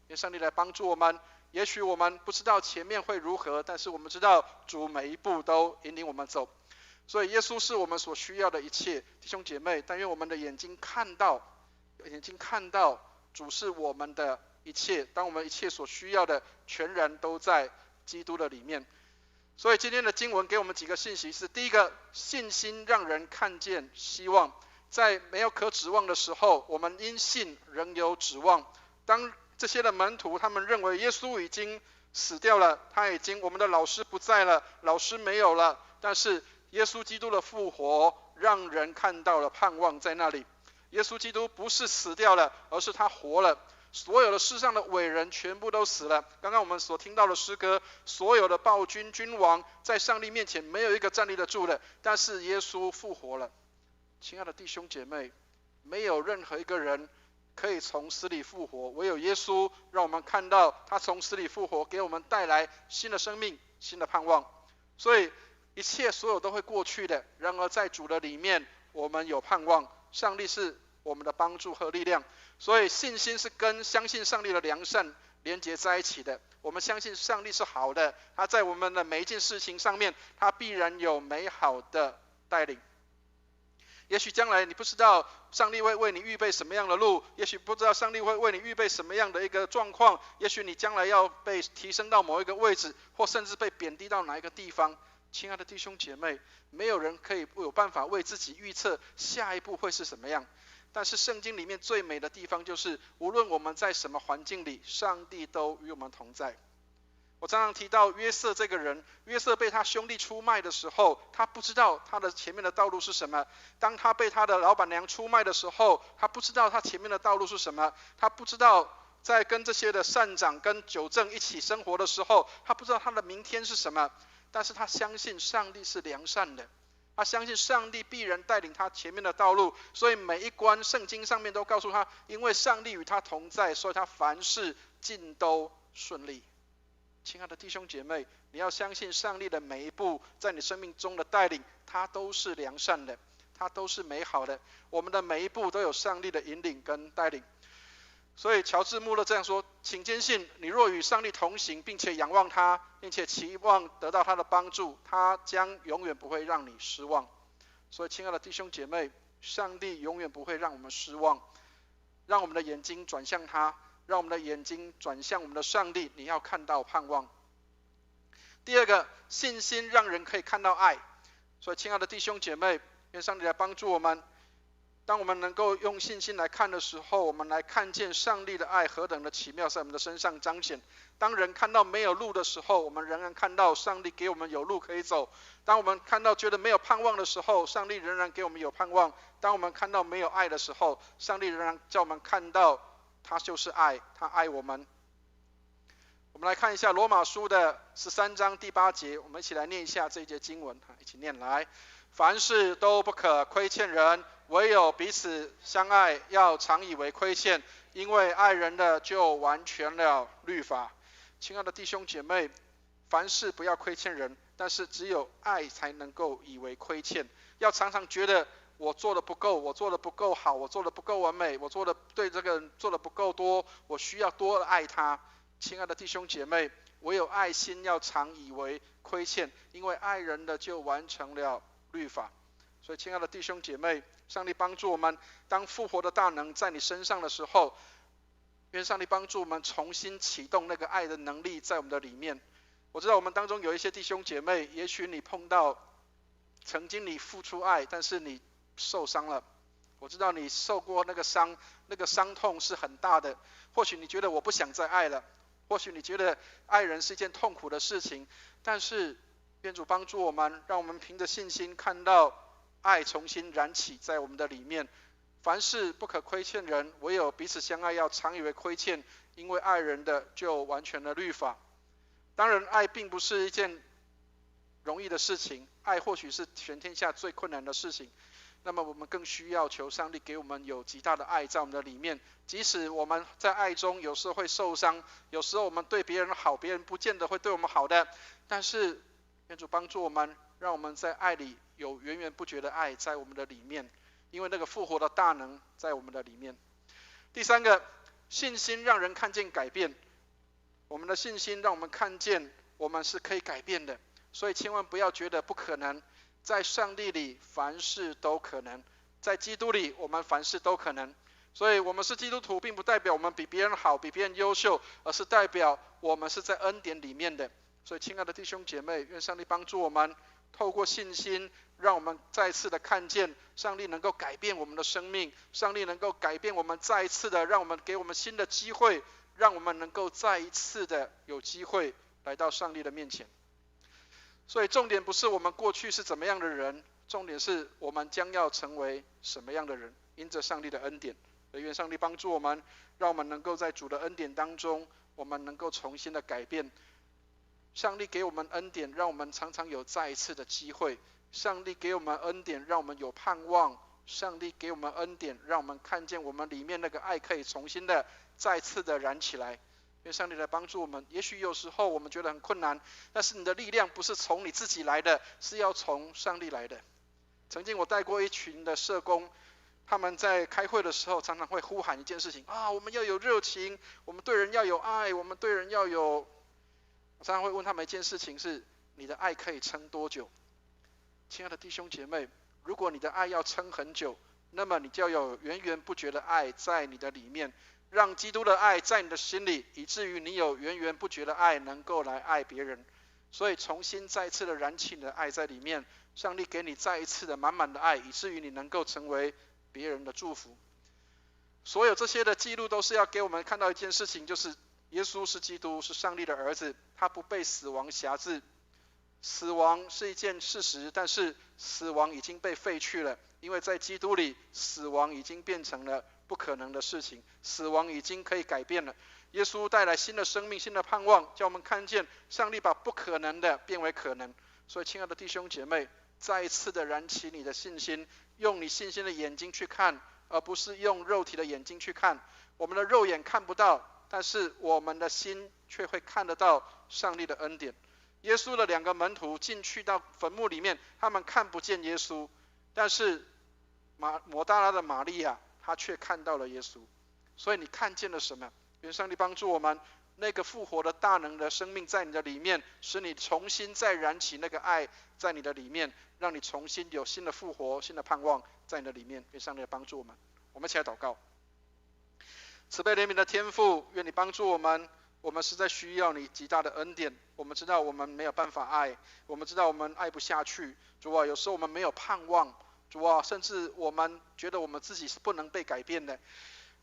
愿上帝来帮助我们。也许我们不知道前面会如何，但是我们知道主每一步都引领我们走。所以耶稣是我们所需要的一切。弟兄姐妹，但愿我们的眼睛看到主是我们的一切，当我们一切所需要的全然都在基督的里面。所以今天的经文给我们几个信息是：第一个，信心让人看见希望。在没有可指望的时候，我们因信仍有指望。当这些的门徒他们认为耶稣已经死掉了，我们的老师不在了，老师没有了，但是耶稣基督的复活让人看到了盼望在那里。耶稣基督不是死掉了，而是他活了。所有的世上的伟人全部都死了。刚刚我们所听到的诗歌，所有的暴君君王在上帝面前没有一个站立得住的，但是耶稣复活了。亲爱的弟兄姐妹，没有任何一个人可以从死里复活，唯有耶稣让我们看到他从死里复活，给我们带来新的生命，新的盼望。所以一切所有都会过去的，然而在主的里面我们有盼望，上帝是我们的帮助和力量。所以信心是跟相信上帝的良善连结在一起的。我们相信上帝是好的，他在我们的每一件事情上面，他必然有美好的带领。也许将来你不知道上帝会为你预备什么样的路，也许不知道上帝会为你预备什么样的一个状况，也许你将来要被提升到某一个位置，或甚至被贬低到哪一个地方。亲爱的弟兄姐妹，没有人可以有办法为自己预测下一步会是什么样。但是圣经里面最美的地方就是，无论我们在什么环境里，上帝都与我们同在。我常常提到约瑟这个人，约瑟被他兄弟出卖的时候，他不知道他的前面的道路是什么。当他被他的老板娘出卖的时候，他不知道他前面的道路是什么。他不知道在跟这些的善长跟酒政一起生活的时候，他不知道他的明天是什么。但是他相信上帝是良善的，他相信上帝必然带领他前面的道路，所以每一关圣经上面都告诉他，因为上帝与他同在，所以他凡事尽都顺利。亲爱的弟兄姐妹，你要相信上帝的每一步在你生命中的带领，他都是良善的，他都是美好的。我们的每一步都有上帝的引领跟带领。所以乔治穆勒这样说，请坚信，你若与上帝同行，并且仰望他，并且期望得到他的帮助，他将永远不会让你失望。所以，亲爱的弟兄姐妹，上帝永远不会让我们失望。让我们的眼睛转向他，让我们的眼睛转向我们的上帝。你要看到盼望。第二个，信心让人可以看到爱。所以，亲爱的弟兄姐妹，愿上帝来帮助我们。当我们能够用信心来看的时候，我们来看见上帝的爱何等的奇妙，在我们的身上彰显。当人看到没有路的时候，我们仍然看到上帝给我们有路可以走。当我们看到觉得没有盼望的时候，上帝仍然给我们有盼望。当我们看到没有爱的时候，上帝仍然叫我们看到他就是爱，他爱我们。我们来看一下罗马书的13章第8节，我们一起来念一下这一节经文，一起念来。凡事都不可亏欠人，唯有彼此相爱，要常以为亏欠，因为爱人的就完全了律法。亲爱的弟兄姐妹，凡事不要亏欠人，但是只有爱才能够以为亏欠。要常常觉得我做的不够，我做的不够好，我做的不够完美，我做的对这个人做的不够多，我需要多爱他。亲爱的弟兄姐妹，唯有爱心要常以为亏欠，因为爱人的就完成了律法。所以，亲爱的弟兄姐妹，上帝帮助我们，当复活的大能在你身上的时候，愿上帝帮助我们重新启动那个爱的能力在我们的里面。我知道我们当中有一些弟兄姐妹，也许你碰到曾经你付出爱，但是你受伤了。我知道你受过那个伤，那个伤痛是很大的。或许你觉得我不想再爱了，或许你觉得爱人是一件痛苦的事情，但是愿主帮助我们，让我们凭着信心看到爱重新燃起在我们的里面。凡事不可亏欠人，唯有彼此相爱，要常以为亏欠，因为爱人的就完全了律法。当然，爱并不是一件容易的事情，爱或许是全天下最困难的事情。那么我们更需要求上帝给我们有极大的爱在我们的里面，即使我们在爱中有时候会受伤，有时候我们对别人好，别人不见得会对我们好的，但是愿主帮助我们，让我们在爱里有源源不绝的爱在我们的里面，因为那个复活的大能在我们的里面。第三个，信心让人看见改变。我们的信心让我们看见我们是可以改变的，所以千万不要觉得不可能。在上帝里凡事都可能，在基督里我们凡事都可能。所以我们是基督徒，并不代表我们比别人好，比别人优秀，而是代表我们是在恩典里面的。所以亲爱的弟兄姐妹，愿上帝帮助我们，透过信心让我们再次的看见上帝能够改变我们的生命，上帝能够改变我们，再一次的让我们给我们新的机会，让我们能够再一次的有机会来到上帝的面前。所以重点不是我们过去是怎么样的人，重点是我们将要成为什么样的人，因着上帝的恩典。愿上帝帮助我们，让我们能够在主的恩典当中，我们能够重新的改变。上帝给我们恩典，让我们常常有再一次的机会。上帝给我们恩典，让我们有盼望。上帝给我们恩典，让我们看见我们里面那个爱可以重新的再次的燃起来。愿上帝来帮助我们。也许有时候我们觉得很困难，但是你的力量不是从你自己来的，是要从上帝来的。曾经我带过一群的社工，他们在开会的时候常常会呼喊一件事情我们要有热情，我们对人要有爱，我们对人要有。我常常会问他们一件事情是：你的爱可以撑多久？亲爱的弟兄姐妹，如果你的爱要撑很久，那么你就要有源源不绝的爱在你的里面，让基督的爱在你的心里，以至于你有源源不绝的爱能够来爱别人。所以重新再一次的燃起你的爱在里面，上帝给你再一次的满满的爱，以至于你能够成为别人的祝福。所有这些的记录都是要给我们看到一件事情，就是耶稣是基督，是上帝的儿子，他不被死亡辖制。死亡是一件事实，但是死亡已经被废去了，因为在基督里，死亡已经变成了不可能的事情，死亡已经可以改变了。耶稣带来新的生命，新的盼望，叫我们看见上帝把不可能的变为可能。所以亲爱的弟兄姐妹，再一次的燃起你的信心，用你信心的眼睛去看，而不是用肉体的眼睛去看。我们的肉眼看不到，但是我们的心却会看得到上帝的恩典。耶稣的2个门徒进去到坟墓里面，他们看不见耶稣，但是抹大拉的玛利亚她却看到了耶稣。所以你看见了什么？愿上帝帮助我们，那个复活的大能的生命在你的里面，使你重新再燃起那个爱在你的里面，让你重新有新的复活、新的盼望在你的里面。愿上帝帮助我们，我们一起来祷告。慈悲怜悯的天父，愿你帮助我们。我们实在需要你极大的恩典。我们知道我们没有办法爱，我们知道我们爱不下去。主啊，有时候我们没有盼望。主啊，甚至我们觉得我们自己是不能被改变的。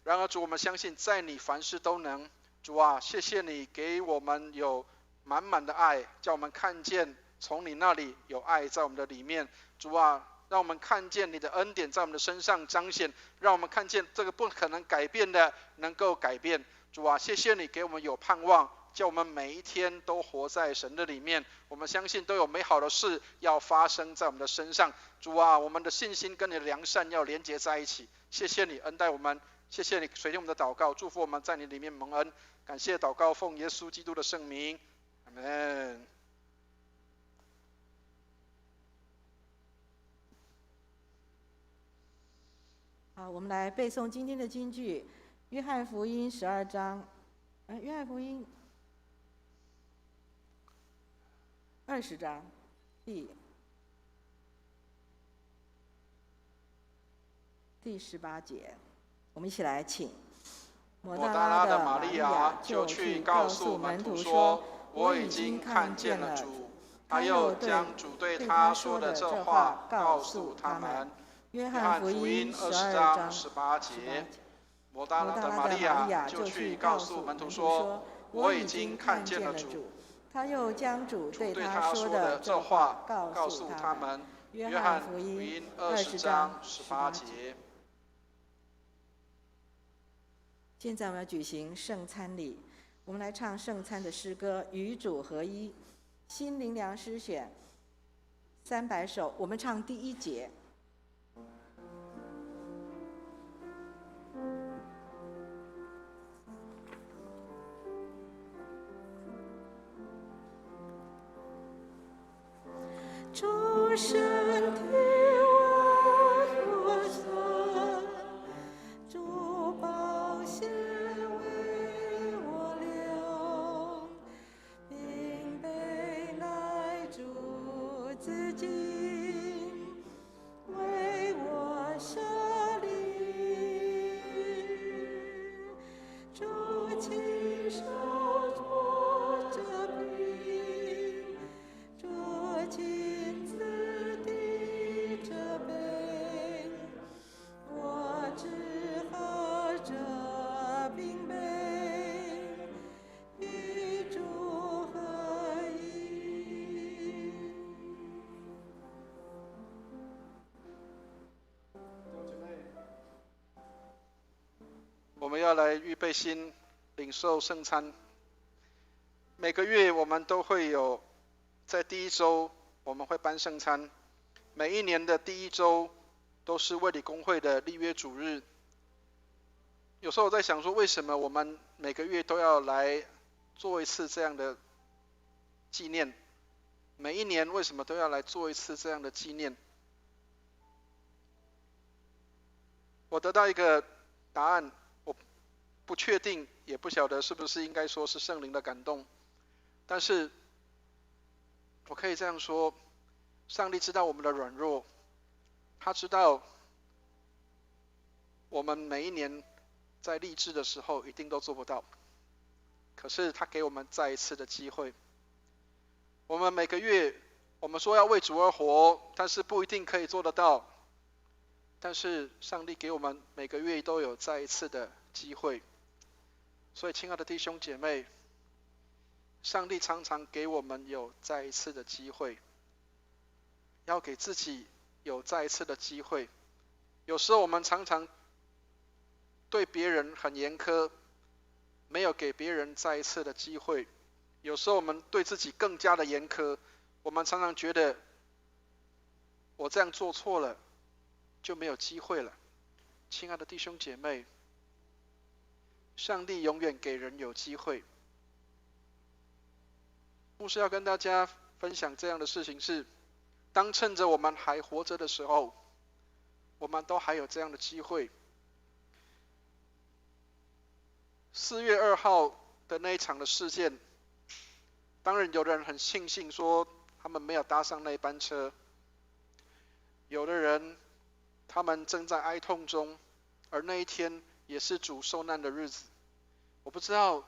然而主，我们相信在你凡事都能。主啊，谢谢你给我们有满满的爱，叫我们看见从你那里有爱在我们的里面。主啊，让我们看见你的恩典在我们的身上彰显，让我们看见这个不可能改变的能够改变。主啊，谢谢你给我们有盼望，叫我们每一天都活在神的里面。我们相信都有美好的事要发生在我们的身上。主啊，我们的信心跟你的良善要连结在一起。谢谢你恩待我们，谢谢你垂听我们的祷告，祝福我们在你里面蒙恩。感谢祷告，奉耶稣基督的圣名，阿们。好，我们来背诵今天的金句，约翰福音12章，约翰福音20章第18节，我们一起来请。抹大拉的玛利亚就去告诉门徒说：“我已经看见了主。”他又将主对他说的这话告诉他们。约翰福音20章18节，抹大拉的玛利亚就去告诉门徒说：“我已经看见了主。”他又将主对他说的这话告诉他们。约翰福音20章18节。现在我们要举行圣餐礼，我们来唱圣餐的诗歌《与主合一》，新灵粮诗选300首，我们唱第1节。主身体为我舍，主宝血为我流，并被来主自己为我舍离，主亲手托着饼，主亲自递着杯，我只喝这饼杯，与主合一。我们要来预备心，领受圣餐。每个月我们都会有，在第1周我们会颁圣餐，每一年的第1周都是卫理公会的立约主日。有时候我在想说，为什么我们每个月都要来做一次这样的纪念？每一年为什么都要来做一次这样的纪念？我得到一个答案，我不确定，也不晓得是不是应该说是圣灵的感动，但是我可以这样说，上帝知道我们的软弱，他知道我们每一年在立志的时候一定都做不到，可是他给我们再一次的机会。我们每个月我们说要为主而活，但是不一定可以做得到，但是上帝给我们每个月都有再一次的机会。所以亲爱的弟兄姐妹，上帝常常给我们有再一次的机会，要给自己有再一次的机会。有时候我们常常对别人很严苛，没有给别人再一次的机会。有时候我们对自己更加的严苛，我们常常觉得我这样做错了就没有机会了。亲爱的弟兄姐妹，上帝永远给人有机会。牧师要跟大家分享这样的事情是，当趁着我们还活着的时候，我们都还有这样的机会。4月2号的那一场的事件，当然有的人很庆幸说他们没有搭上那一班车，有的人他们正在哀痛中，而那一天也是主受难的日子。我不知道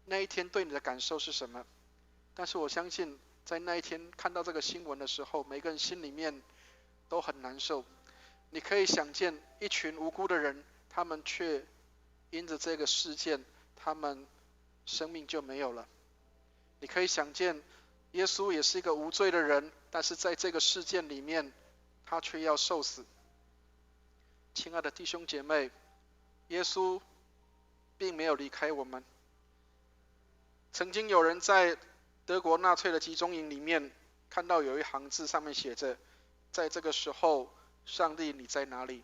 那一天对你的感受是什么，但是我相信在那一天看到这个新闻的时候，每个人心里面都很难受。你可以想见一群无辜的人，他们却因着这个事件，他们生命就没有了。你可以想见耶稣也是一个无罪的人，但是在这个事件里面，他却要受死。亲爱的弟兄姐妹，耶稣并没有离开我们。曾经有人在德国纳粹的集中营里面看到有一行字，上面写着：在这个时候，上帝你在哪里？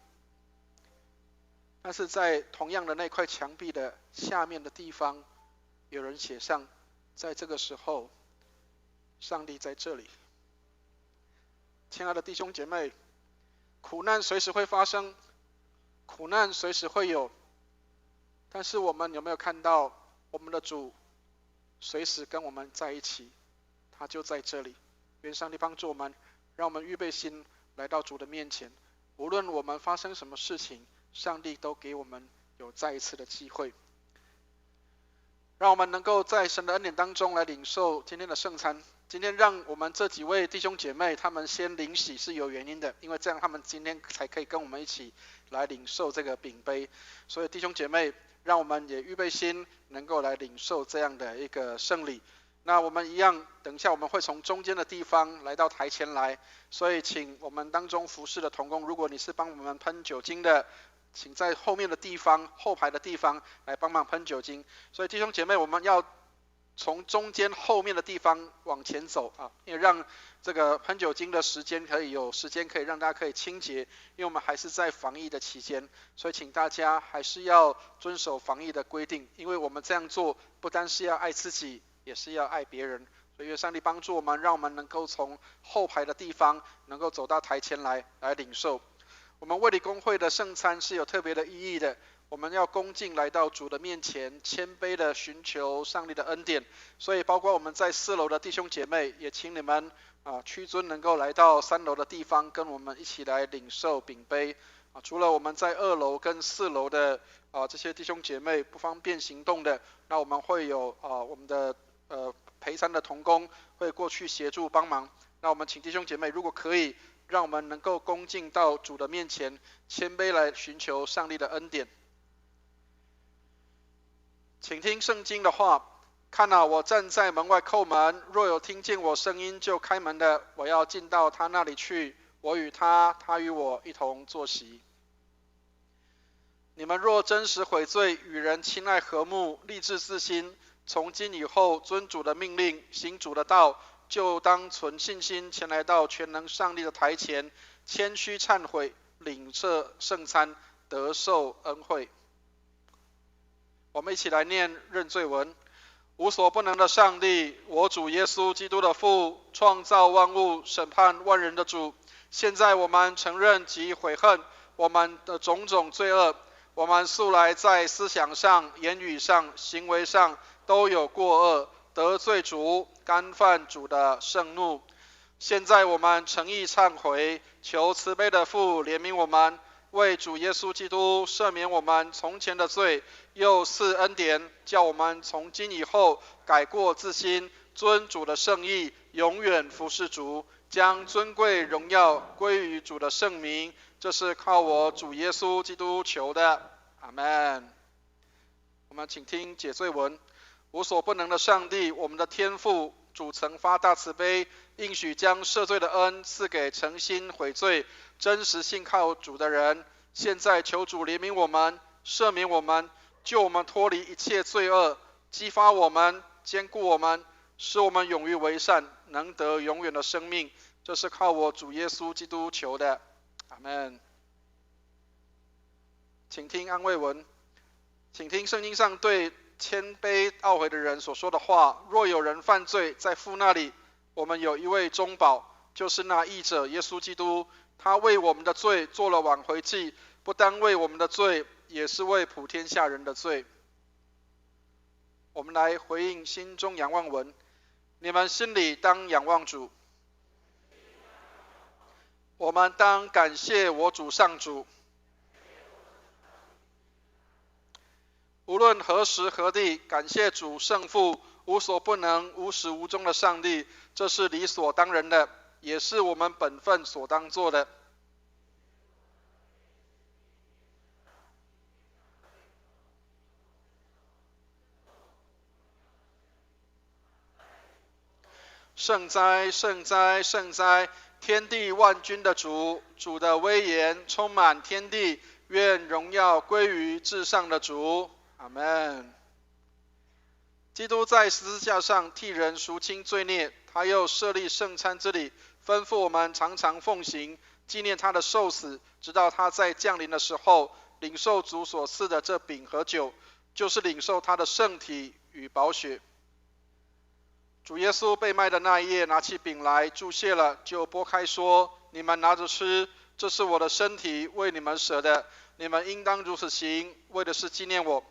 但是在同样的那块墙壁的下面的地方，有人写上：在这个时候，上帝在这里。亲爱的弟兄姐妹，苦难随时会发生，苦难随时会有，但是我们有没有看到我们的主随时跟我们在一起？他就在这里。愿上帝帮助我们，让我们预备心来到主的面前。无论我们发生什么事情，上帝都给我们有再一次的机会，让我们能够在神的恩典当中来领受今天的圣餐。今天让我们这几位弟兄姐妹他们先领洗是有原因的，因为这样他们今天才可以跟我们一起来领受这个饼杯。所以弟兄姐妹，让我们也预备心能够来领受这样的一个圣礼。那我们一样，等一下我们会从中间的地方来到台前来，所以请我们当中服侍的同工，如果你是帮我们喷酒精的，请在后面的地方，后排的地方来帮忙喷酒精。所以弟兄姐妹，我们要从中间后面的地方往前走啊，因为让这个喷酒精的时间可以有时间可以让大家可以清洁，因为我们还是在防疫的期间，所以请大家还是要遵守防疫的规定，因为我们这样做不单是要爱自己，也是要爱别人。所以愿上帝帮助我们，让我们能够从后排的地方能够走到台前来领受。我们卫理公会的圣餐是有特别的意义的，我们要恭敬来到主的面前，谦卑的寻求上帝的恩典。所以包括我们在4楼的弟兄姐妹，也请你们屈尊能够来到3楼的地方，跟我们一起来领受饼杯。除了我们在2楼跟4楼的这些弟兄姐妹不方便行动的，那我们会有我们的陪餐的同工会过去协助帮忙。那我们请弟兄姐妹，如果可以，让我们能够恭敬到主的面前，谦卑来寻求上帝的恩典。请听圣经的话。看啊，我站在门外叩门，若有听见我声音就开门的，我要进到他那里去，我与他，他与我一同坐席。你们若真实悔罪，与人亲爱和睦，立志自新，从今以后遵主的命令，行主的道，就当存信心前来到全能上帝的台前，谦虚忏悔，领受圣餐，得受恩惠。我们一起来念认罪文。无所不能的上帝，我主耶稣基督的父，创造万物、审判万人的主，现在我们承认及悔恨我们的种种罪恶，我们素来在思想上、言语上、行为上都有过恶，得罪主，干犯主的圣怒。现在我们诚意忏悔，求慈悲的父怜悯我们，为主耶稣基督赦免我们从前的罪，又赐恩典，叫我们从今以后改过自新，遵主的圣意，永远服侍主，将尊贵荣耀归于主的圣名。这是靠我主耶稣基督求的，阿们。我们请听解罪文。无所不能的上帝，我们的天父，主曾发大慈悲，应许将赦罪的恩赐给诚心悔罪、真实信靠主的人。现在求主怜悯我们，赦免我们，救我们脱离一切罪恶，激发我们，坚固我们，使我们勇于为善，能得永远的生命。这是靠我主耶稣基督求的，阿们。请听安慰文。请听圣经上对谦卑懊悔的人所说的话。若有人犯罪，在父那里，我们有一位中保，就是那义者耶稣基督。他为我们的罪做了挽回祭，不单为我们的罪，也是为普天下人的罪。我们来回应心中仰望文。你们心里当仰望主。我们当感谢我主上主。无论何时何地，感谢主圣父，无所不能、无始无终的上帝，这是理所当然的，也是我们本分所当做的。圣哉，圣哉，圣哉！天地万军的主，主的威严充满天地，愿荣耀归于至上的主。阿们。基督在十字架上替人赎清罪孽，他又设立圣餐之礼，吩咐我们常常奉行，纪念他的受死，直到他在降临的时候，领受主所赐的这饼和酒，就是领受他的圣体与宝血。主耶稣被卖的那一夜，拿起饼来，祝谢了，就拨开说：“你们拿着吃，这是我的身体，为你们舍的，你们应当如此行，为的是纪念我。”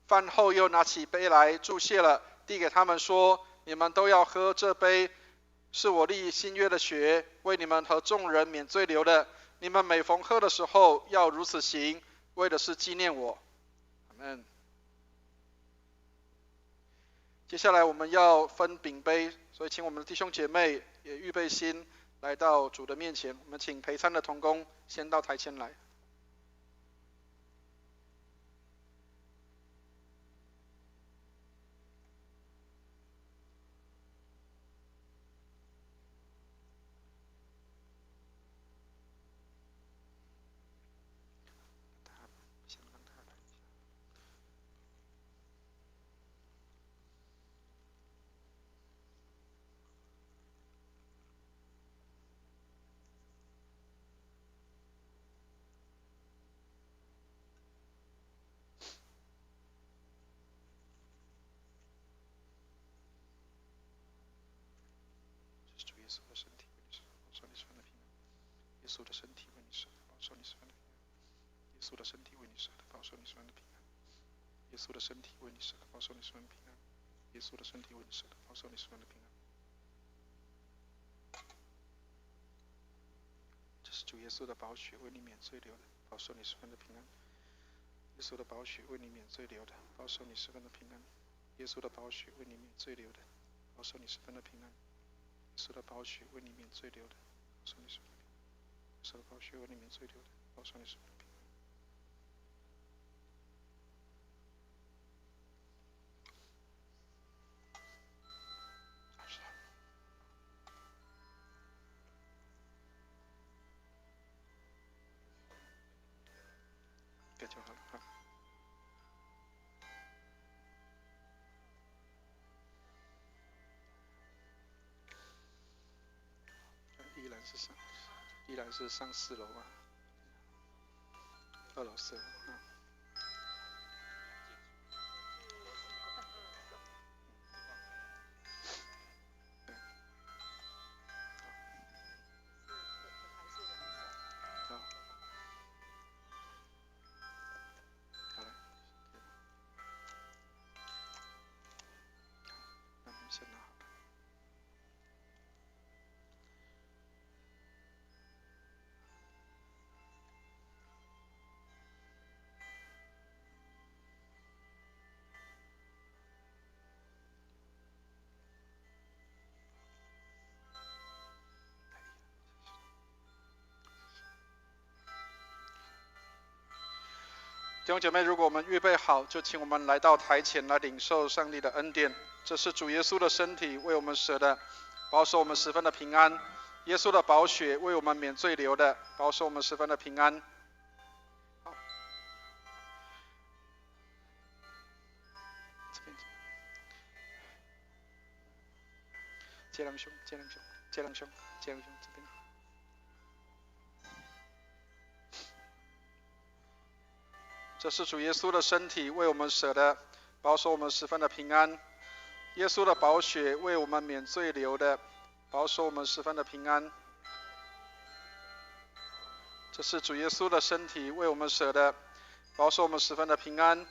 饭后又拿起杯来，祝谢了，递给他们说：“你们都要喝这杯，是我立新约的血，为你们和众人免罪流的。你们每逢喝的时候，要如此行，为的是纪念我。”阿们。接下来我们要分饼杯，所以请我们的弟兄姐妹也预备心，来到主的面前。我们请陪餐的同工先到台前来。主耶稣的身体为你舍，保守你十分的平安。耶稣的身体为你舍，保守你十分的平安。耶稣的身体为你舍，保守你十分的平安。耶稣的身体为你舍，保守你十分的平安。耶稣的身体为你舍，保守你十分的平安。这是主耶稣的宝血为你免罪流的，保守你十分的平安。耶稣的宝血为你免罪流的，保守你十分的平安。耶稣的宝血为你免罪流的，保守你十分的平安。耶稣的宝血为你免罪流的，保守你十分的平安。耶稣的宝血为你免罪流的，保守你十分的平安。这就好了哈。依然是上4楼啊，2楼4楼啊。好，好来，那你们先拿好了。弟兄姐妹，如果我们预备好，就请我们来到台前来领受上帝的恩典。这是主耶稣的身体为我们舍的，保守我们十分的平安。耶稣的宝血为我们免罪流的，保守我们十分的平安。好，这边，接两兄，这边。这是主耶稣的身体为我们舍的，保守我们十分的平安。耶稣的宝血为我们免罪流的，保守我们十分的平安。这是主耶稣的身体为我们舍的，保守我们十分的平安。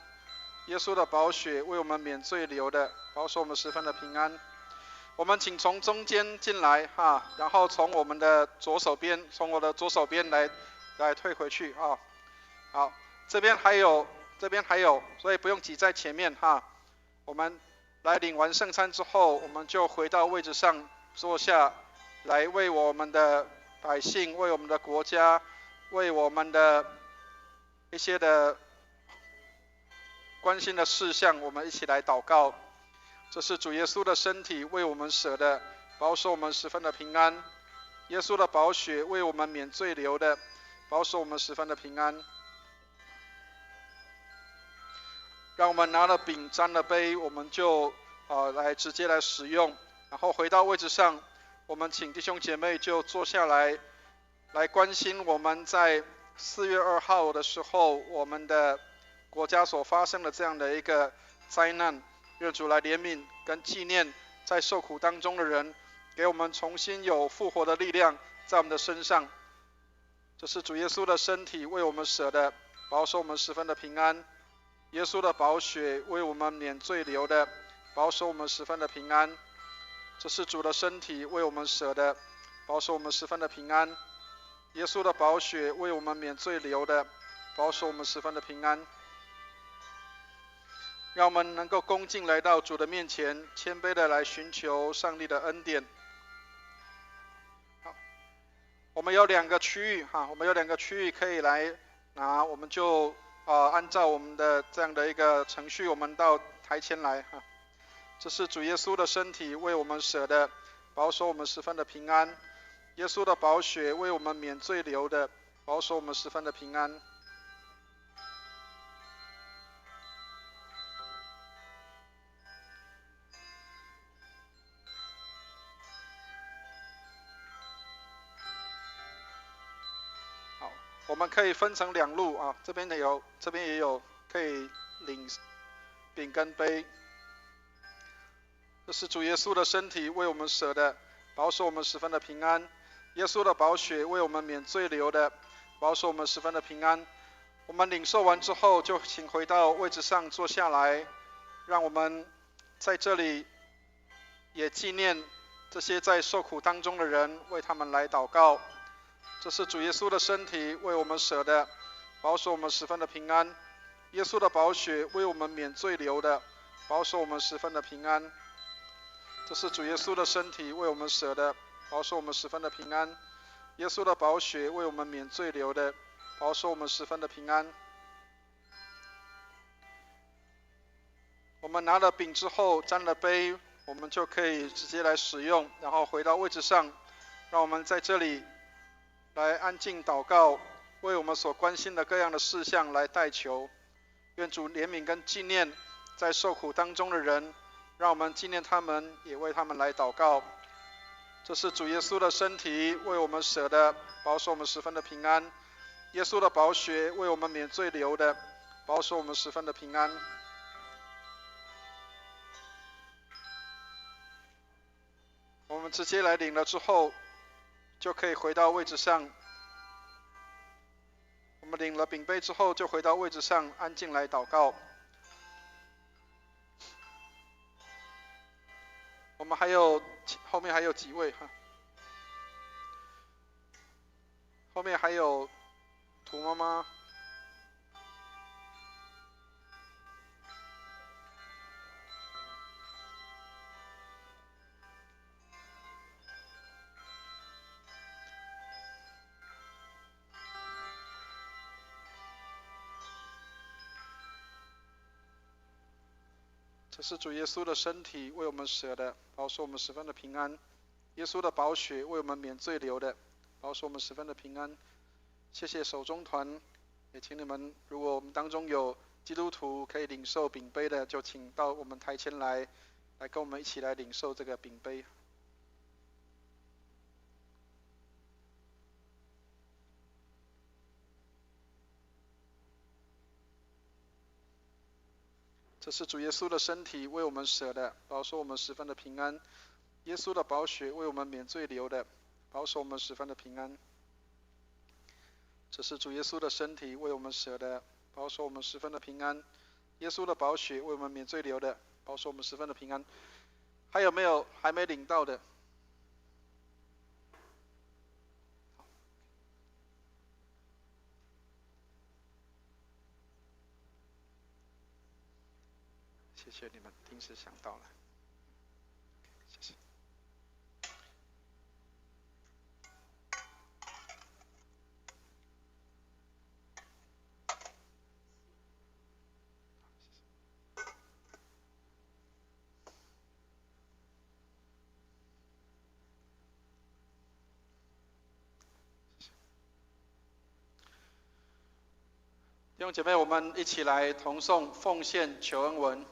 耶稣的宝血为我们免罪流的，保守我们十分的平安。我们请从中间进来哈，然后从我们的左手边，从我的左手边来退回去啊。好，这边还有，所以不用挤在前面哈。我们来领完圣餐之后，我们就回到位置上坐下，来为我们的百姓、为我们的国家、为我们的一些的关心的事项，我们一起来祷告。这是主耶稣的身体为我们舍的，保守我们十分的平安。耶稣的宝血为我们免罪流的，保守我们十分的平安。让我们拿了饼沾了杯，我们就来直接来使用，然后回到位置上，我们请弟兄姐妹就坐下来，来关心我们在4月2号的时候，我们的国家所发生的这样的一个灾难。愿主来怜悯跟纪念在受苦当中的人，给我们重新有复活的力量在我们的身上。这是主耶稣的身体为我们舍的，保守我们十分的平安。耶稣的宝血为我们免罪流的，保守我们十分的平安。这是主的身体为我们舍的，保守我们十分的平安。耶稣的宝血为我们免罪流的，保守我们十分的平安。让我们能够恭敬来到主的面前，谦卑的来寻求上帝的恩典。好，我们有2个区域哈，我们有2个区域可以来拿，我们就按照我们的这样的一个程序，我们到台前来哈。这是主耶稣的身体为我们舍的，保守我们十分的平安。耶稣的宝血为我们免罪流的，保守我们十分的平安。我们可以分成2路啊，这边也有可以领饼跟杯。这是主耶稣的身体为我们舍的，保守我们十分的平安。耶稣的宝血为我们免罪流的，保守我们十分的平安。我们领受完之后，就请回到位置上坐下来，让我们在这里也纪念这些在受苦当中的人，为他们来祷告。这是主耶稣的身体为我们舍的，保守我们十分的平安。耶稣的宝血为我们免罪流的，保守我们十分的平安。这是主耶稣的身体为我们舍的，保守我们十分的平安。耶稣的宝血为我们免罪流的，保守我们十分的平安。我们拿了饼之后，沾了杯，我们就可以直接来使用，然后回到位置上，让我们在这里来安静祷告，为我们所关心的各样的事项来代求。愿主怜悯跟纪念在受苦当中的人，让我们纪念他们，也为他们来祷告。这是主耶稣的身体为我们舍的，保守我们十分的平安。耶稣的宝血为我们免罪流的，保守我们十分的平安。我们直接来领了之后，就可以回到位置上。我们领了饼杯之后，就回到位置上，安静来祷告。我们后面还有几位哈，后面还有涂妈妈。这是主耶稣的身体为我们舍的，保守我们十分的平安。耶稣的宝血为我们免罪流的，保守我们十分的平安。谢谢手中团，也请你们，如果我们当中有基督徒可以领受饼杯的，就请到我们台前来跟我们一起来领受这个饼杯。这是主耶稣的身体为我们舍的，保守我们十分的平安。耶稣的宝血为我们免罪流的，保守我们十分的平安。这是主耶稣的身体为我们舍的，保守我们十分的平安。耶稣的宝血为我们免罪流的，保守我们十分的平安。还有没有还没领到的？谢谢你们，临时想到了，谢谢。弟兄姐妹，我们一起来同颂奉献求恩文，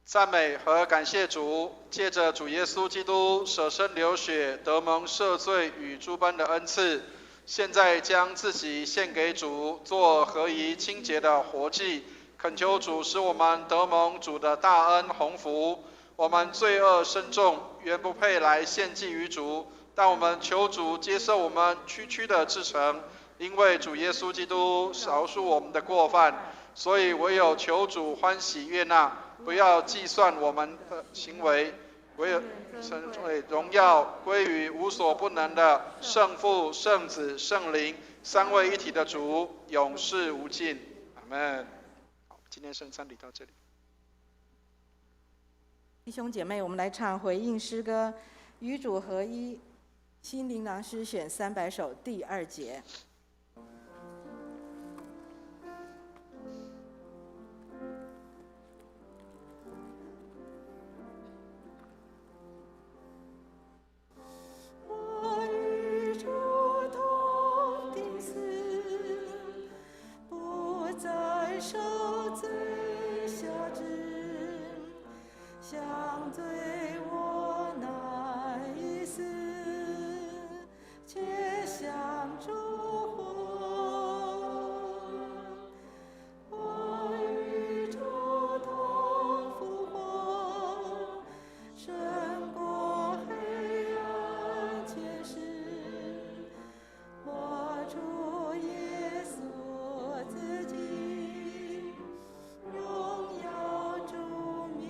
赞美和感谢主，借着主耶稣基督舍身流血，得蒙赦罪与诸般的恩赐，现在将自己献给主，做合宜清洁的活祭，恳求主使我们得蒙主的大恩鸿福。我们罪恶深重，原不配来献祭于主，但我们求主接受我们区区的至诚。因为主耶稣基督饶恕我们的过犯，所以唯有求主欢喜悦纳，不要计算我们的行为，唯有荣耀归于无所不能的圣父、圣子、圣灵三位一体的主，永世无尽。阿们。好，今天圣餐礼到这里。弟兄姐妹，我们来唱回应诗歌《与主合一》，新琳琅诗选300首第2节。相对我难一丝，且相助我与主同复活，胜过黑暗权势。我主耶稣自己，荣耀主名。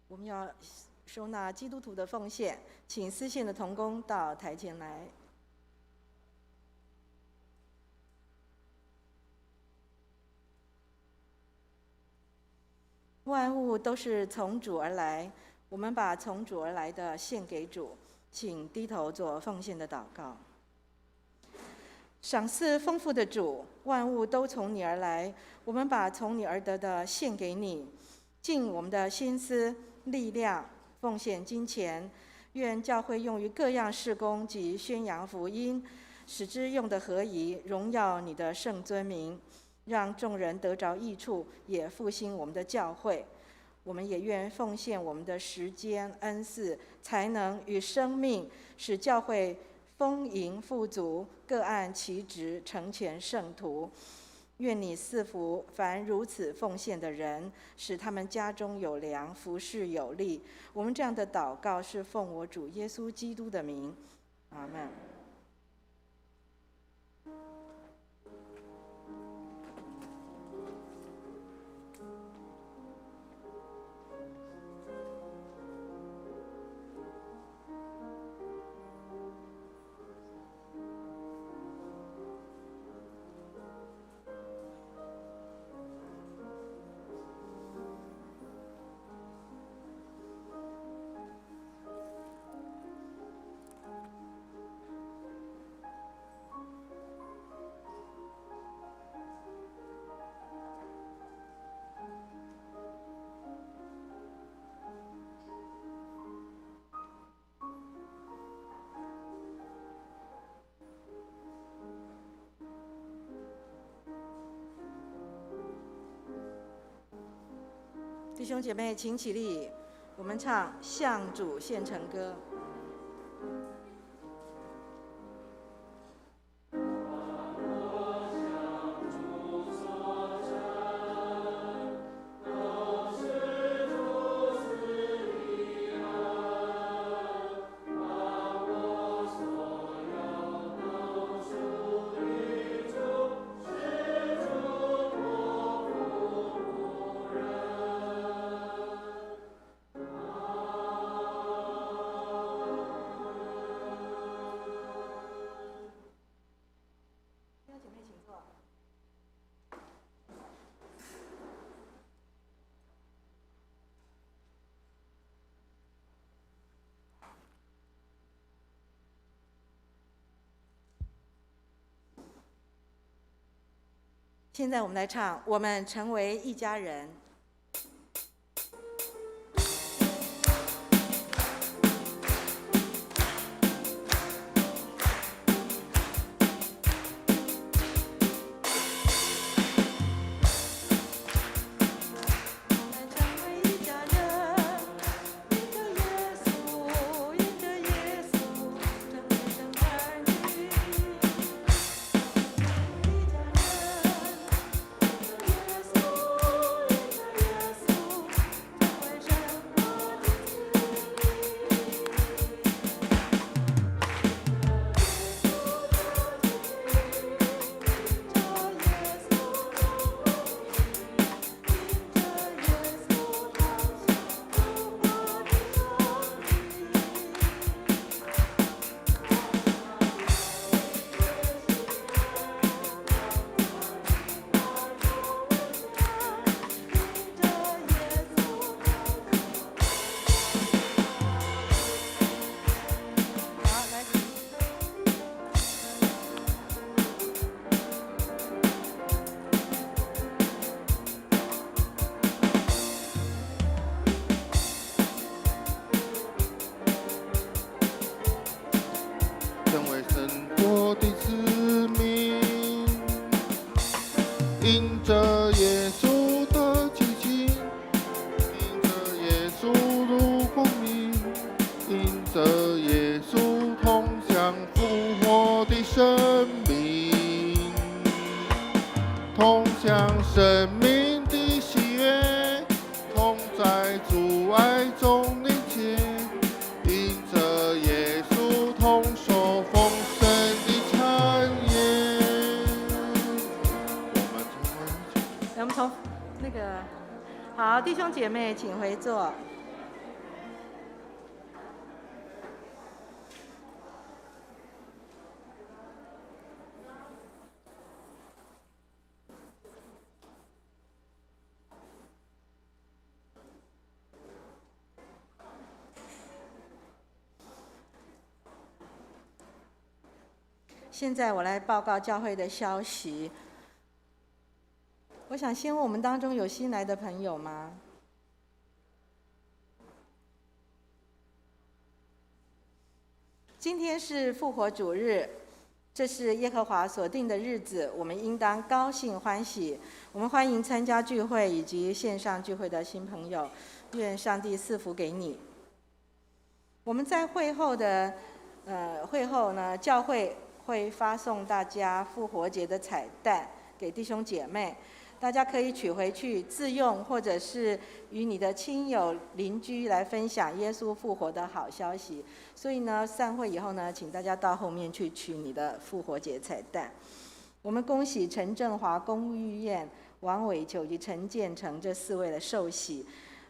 我们要收纳基督徒的奉献，请私献的同工到台前来。万物都是从主而来，我们把从主而来的献给主，请低头做奉献的祷告。赏赐丰富的主，万物都从你而来，我们把从你而得的献给你，尽我们的心思力量，奉献金钱，愿教会用于各样事工及宣扬福音，使之用得合宜，荣耀你的圣尊名，让众人得着益处，也复兴我们的教会。我们也愿奉献我们的时间、恩赐、才能与生命，使教会丰盈富足，各按其职，成全圣徒。愿你赐福凡如此奉献的人，使他们家中有粮，服事有力。我们这样的祷告是奉我主耶稣基督的名，阿们。弟兄姐妹，请起立，我们唱《向主献成歌》。我所有都属于现在我们来唱《我们成为一家人》。成为神国的子民，因着耶稣的激情，因着耶稣如光明，因着耶稣同享复活的生命，同享生命的喜悦，同在主爱中连结，因着耶稣同受丰盛的产业。我们从那个好，弟兄姐妹，请回座。现在我来报告教会的消息。我想先问我们当中有新来的朋友吗？今天是复活主日，这是耶和华所定的日子，我们应当高兴欢喜。我们欢迎参加聚会以及线上聚会的新朋友，愿上帝赐福给你。我们在会后呢，教会会发送大家复活节的彩蛋给弟兄姐妹，大家可以取回去自用，或者是与你的亲友邻居来分享耶稣复活的好消息。所以呢，散会以后呢，请大家到后面去取你的复活节彩蛋。我们恭喜陈振华公务院、王伟球及陈建成这4位的受洗，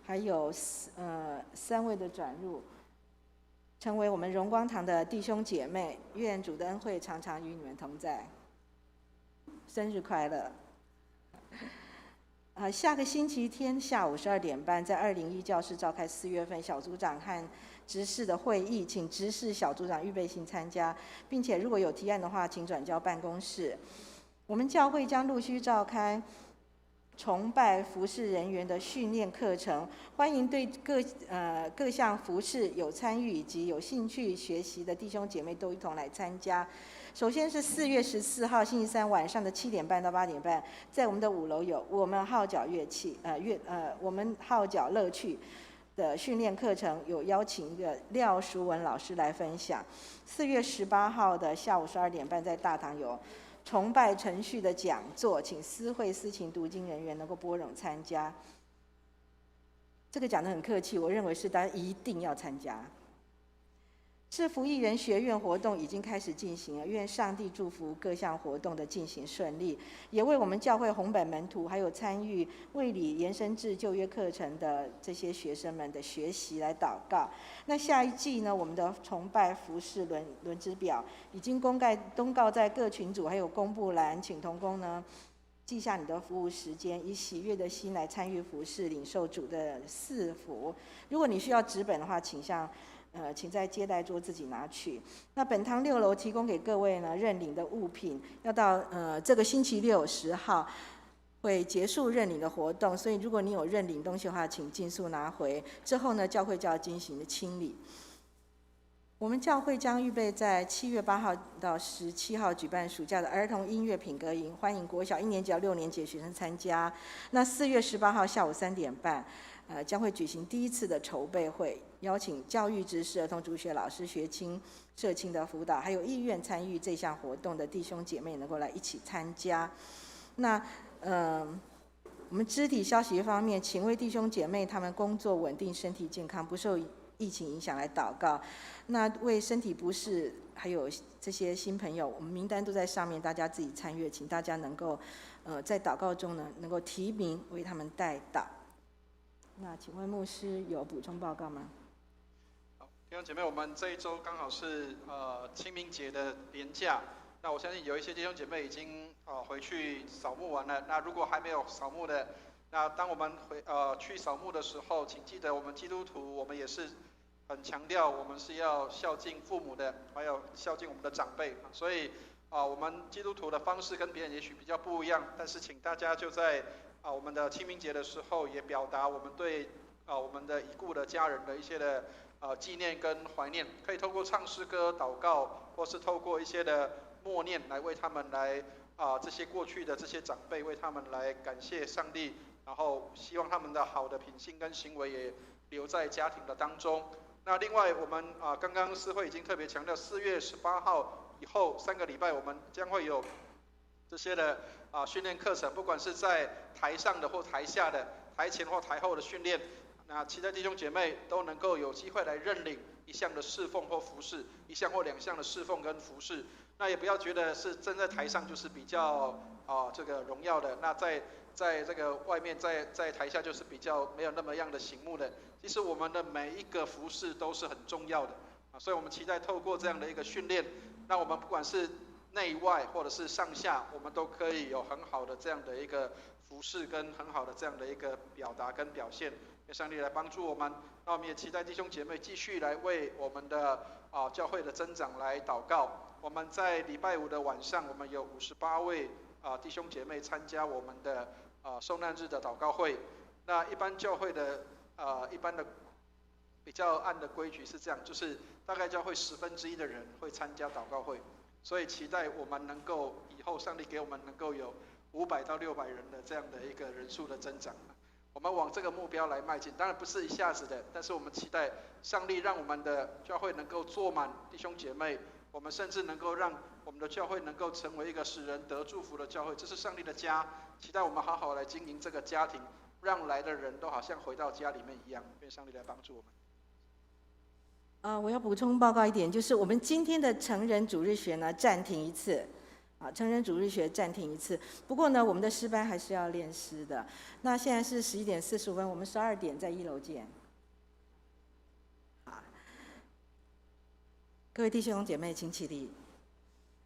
还有3位的转入，成为我们荣光堂的弟兄姐妹。愿主的恩惠常常与你们同在。生日快乐！下个星期天下午12点半，在201教室召开4月份小组长和执事的会议，请执事小组长预备性参加，并且如果有提案的话，请转交办公室。我们教会将陆续召开崇拜服事人员的训练课程，欢迎对各项服事有参与以及有兴趣学习的弟兄姐妹都一同来参加。首先是4月14号星期三晚上的7点半到8点半，在我们的5楼有我们号角我们号角乐趣的训练课程，有邀请一个廖淑文老师来分享。4月18号的下午12点半，在大堂有崇拜程序的讲座，请司会司琴读经人员能够拨冗参加。这个讲得很客气，我认为是大家一定要参加。制服艺人学院活动已经开始进行了，愿上帝祝福各项活动的进行顺利，也为我们教会红本门徒还有参与卫理延伸至旧约课程的这些学生们的学习来祷告。那下一季呢，我们的崇拜服事轮值表已经公告在各群组还有公布栏，请同工呢记下你的服务时间，以喜悦的心来参与服事，领受主的赐福。如果你需要纸本的话，请在接待桌自己拿取。那本堂6楼提供给各位呢认领的物品，要到这个星期6 10号会结束认领的活动，所以如果你有认领东西的话，请尽速拿回。之后呢，教会就要进行的清理。我们教会将预备在7月8号到17号举办暑假的儿童音乐品格营，欢迎国小1年级到6年级的学生参加。那4月18号下午3点半，将会举行第1次的筹备会，邀请教育知识、儿童主学老师、学青、社青的辅导，还有意愿参与这项活动的弟兄姐妹能够来一起参加。那我们肢体消息方面，请为弟兄姐妹他们工作稳定、身体健康、不受疫情影响来祷告。那为身体不适还有这些新朋友，我们名单都在上面，大家自己参阅，请大家能够在祷告中呢，能够提名为他们代祷。那请问牧师有补充报告吗？好，弟兄姐妹，我们这一周刚好是清明节的连假，那我相信有一些弟兄姐妹已经回去扫墓完了。那如果还没有扫墓的，那当我们去扫墓的时候，请记得我们基督徒，我们也是很强调我们是要孝敬父母的，还有孝敬我们的长辈。所以我们基督徒的方式跟别人也许比较不一样，但是请大家就在我们的清明节的时候，也表达我们对我们的已故的家人的一些的纪念跟怀念，可以透过唱诗歌、祷告，或是透过一些的默念来为他们来这些过去的这些长辈，为他们来感谢上帝，然后希望他们的好的品性跟行为也留在家庭的当中。那另外我们刚刚司会已经特别强调，4月18号以后3个礼拜，我们将会有这些的训练课程，不管是在台上的或台下的、台前或台后的训练，那期待弟兄姐妹都能够有机会来认领一项的侍奉或服事，一项或2项的侍奉跟服事。那也不要觉得是站在台上就是比较这个荣耀的，那在这个外面在台下就是比较没有那么样的醒目的。其实我们的每一个服事都是很重要的所以我们期待透过这样的一个训练，让我们不管是内外或者是上下，我们都可以有很好的这样的一个服事跟很好的这样的一个表达跟表现，愿上帝来帮助我们。那我们也期待弟兄姐妹继续来为我们的教会的增长来祷告。我们在礼拜5的晚上，我们有58位弟兄姐妹参加我们的受难日的祷告会。那一般教会的一般的比较按的规矩是这样，就是大概教会1/10的人会参加祷告会，所以期待我们能够以后上帝给我们能够有500到600人的这样的一个人数的增长。我们往这个目标来迈进，当然不是一下子的，但是我们期待上帝让我们的教会能够坐满弟兄姐妹，我们甚至能够让我们的教会能够成为一个使人得祝福的教会，这是上帝的家，期待我们好好来经营这个家庭，让来的人都好像回到家里面一样。愿上帝来帮助我们。我要补充报告一点，就是我们今天的成人主日学呢暂停一次，成人主日学暂停一次。不过呢，我们的诗班还是要练诗的。那现在是11点45分，我们12点在1楼见。各位弟兄姐妹，请起立，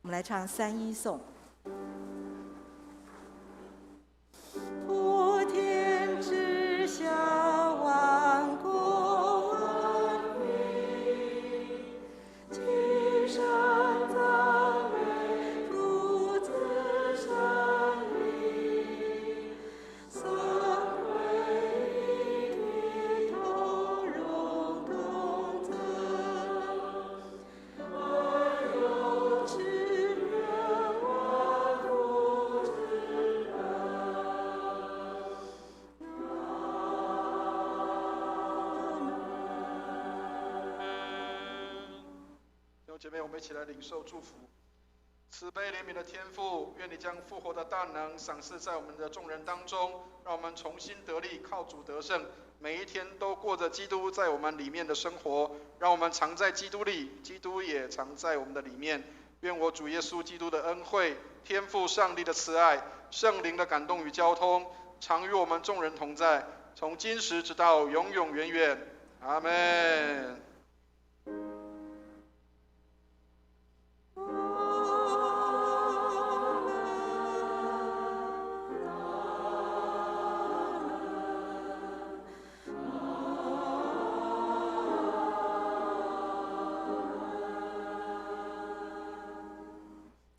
我们来唱3-1颂。普天之下，万国万民，齐声赞美父子圣灵，三位一体，同荣同增，万有之源，万福之源。弟兄姐妹，我们一起来领受祝福。慈悲怜悯的天父，愿你将复活的大能赏赐在我们的众人当中，让我们重新得力，靠主得胜，每一天都过着基督在我们里面的生活。让我们常在基督里，基督也常在我们的里面。愿我主耶稣基督的恩惠、天父上帝的慈爱、圣灵的感动与交通，常与我们众人同在，从今时直到永永远远。阿们。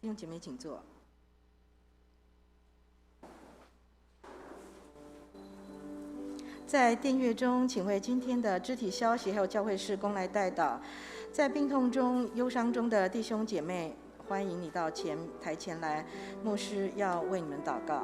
弟兄姐妹，请坐。在订阅中，请为今天的肢体消息还有教会事工来代祷。在病痛中、忧伤中的弟兄姐妹，欢迎你到台前来，牧师要为你们祷告。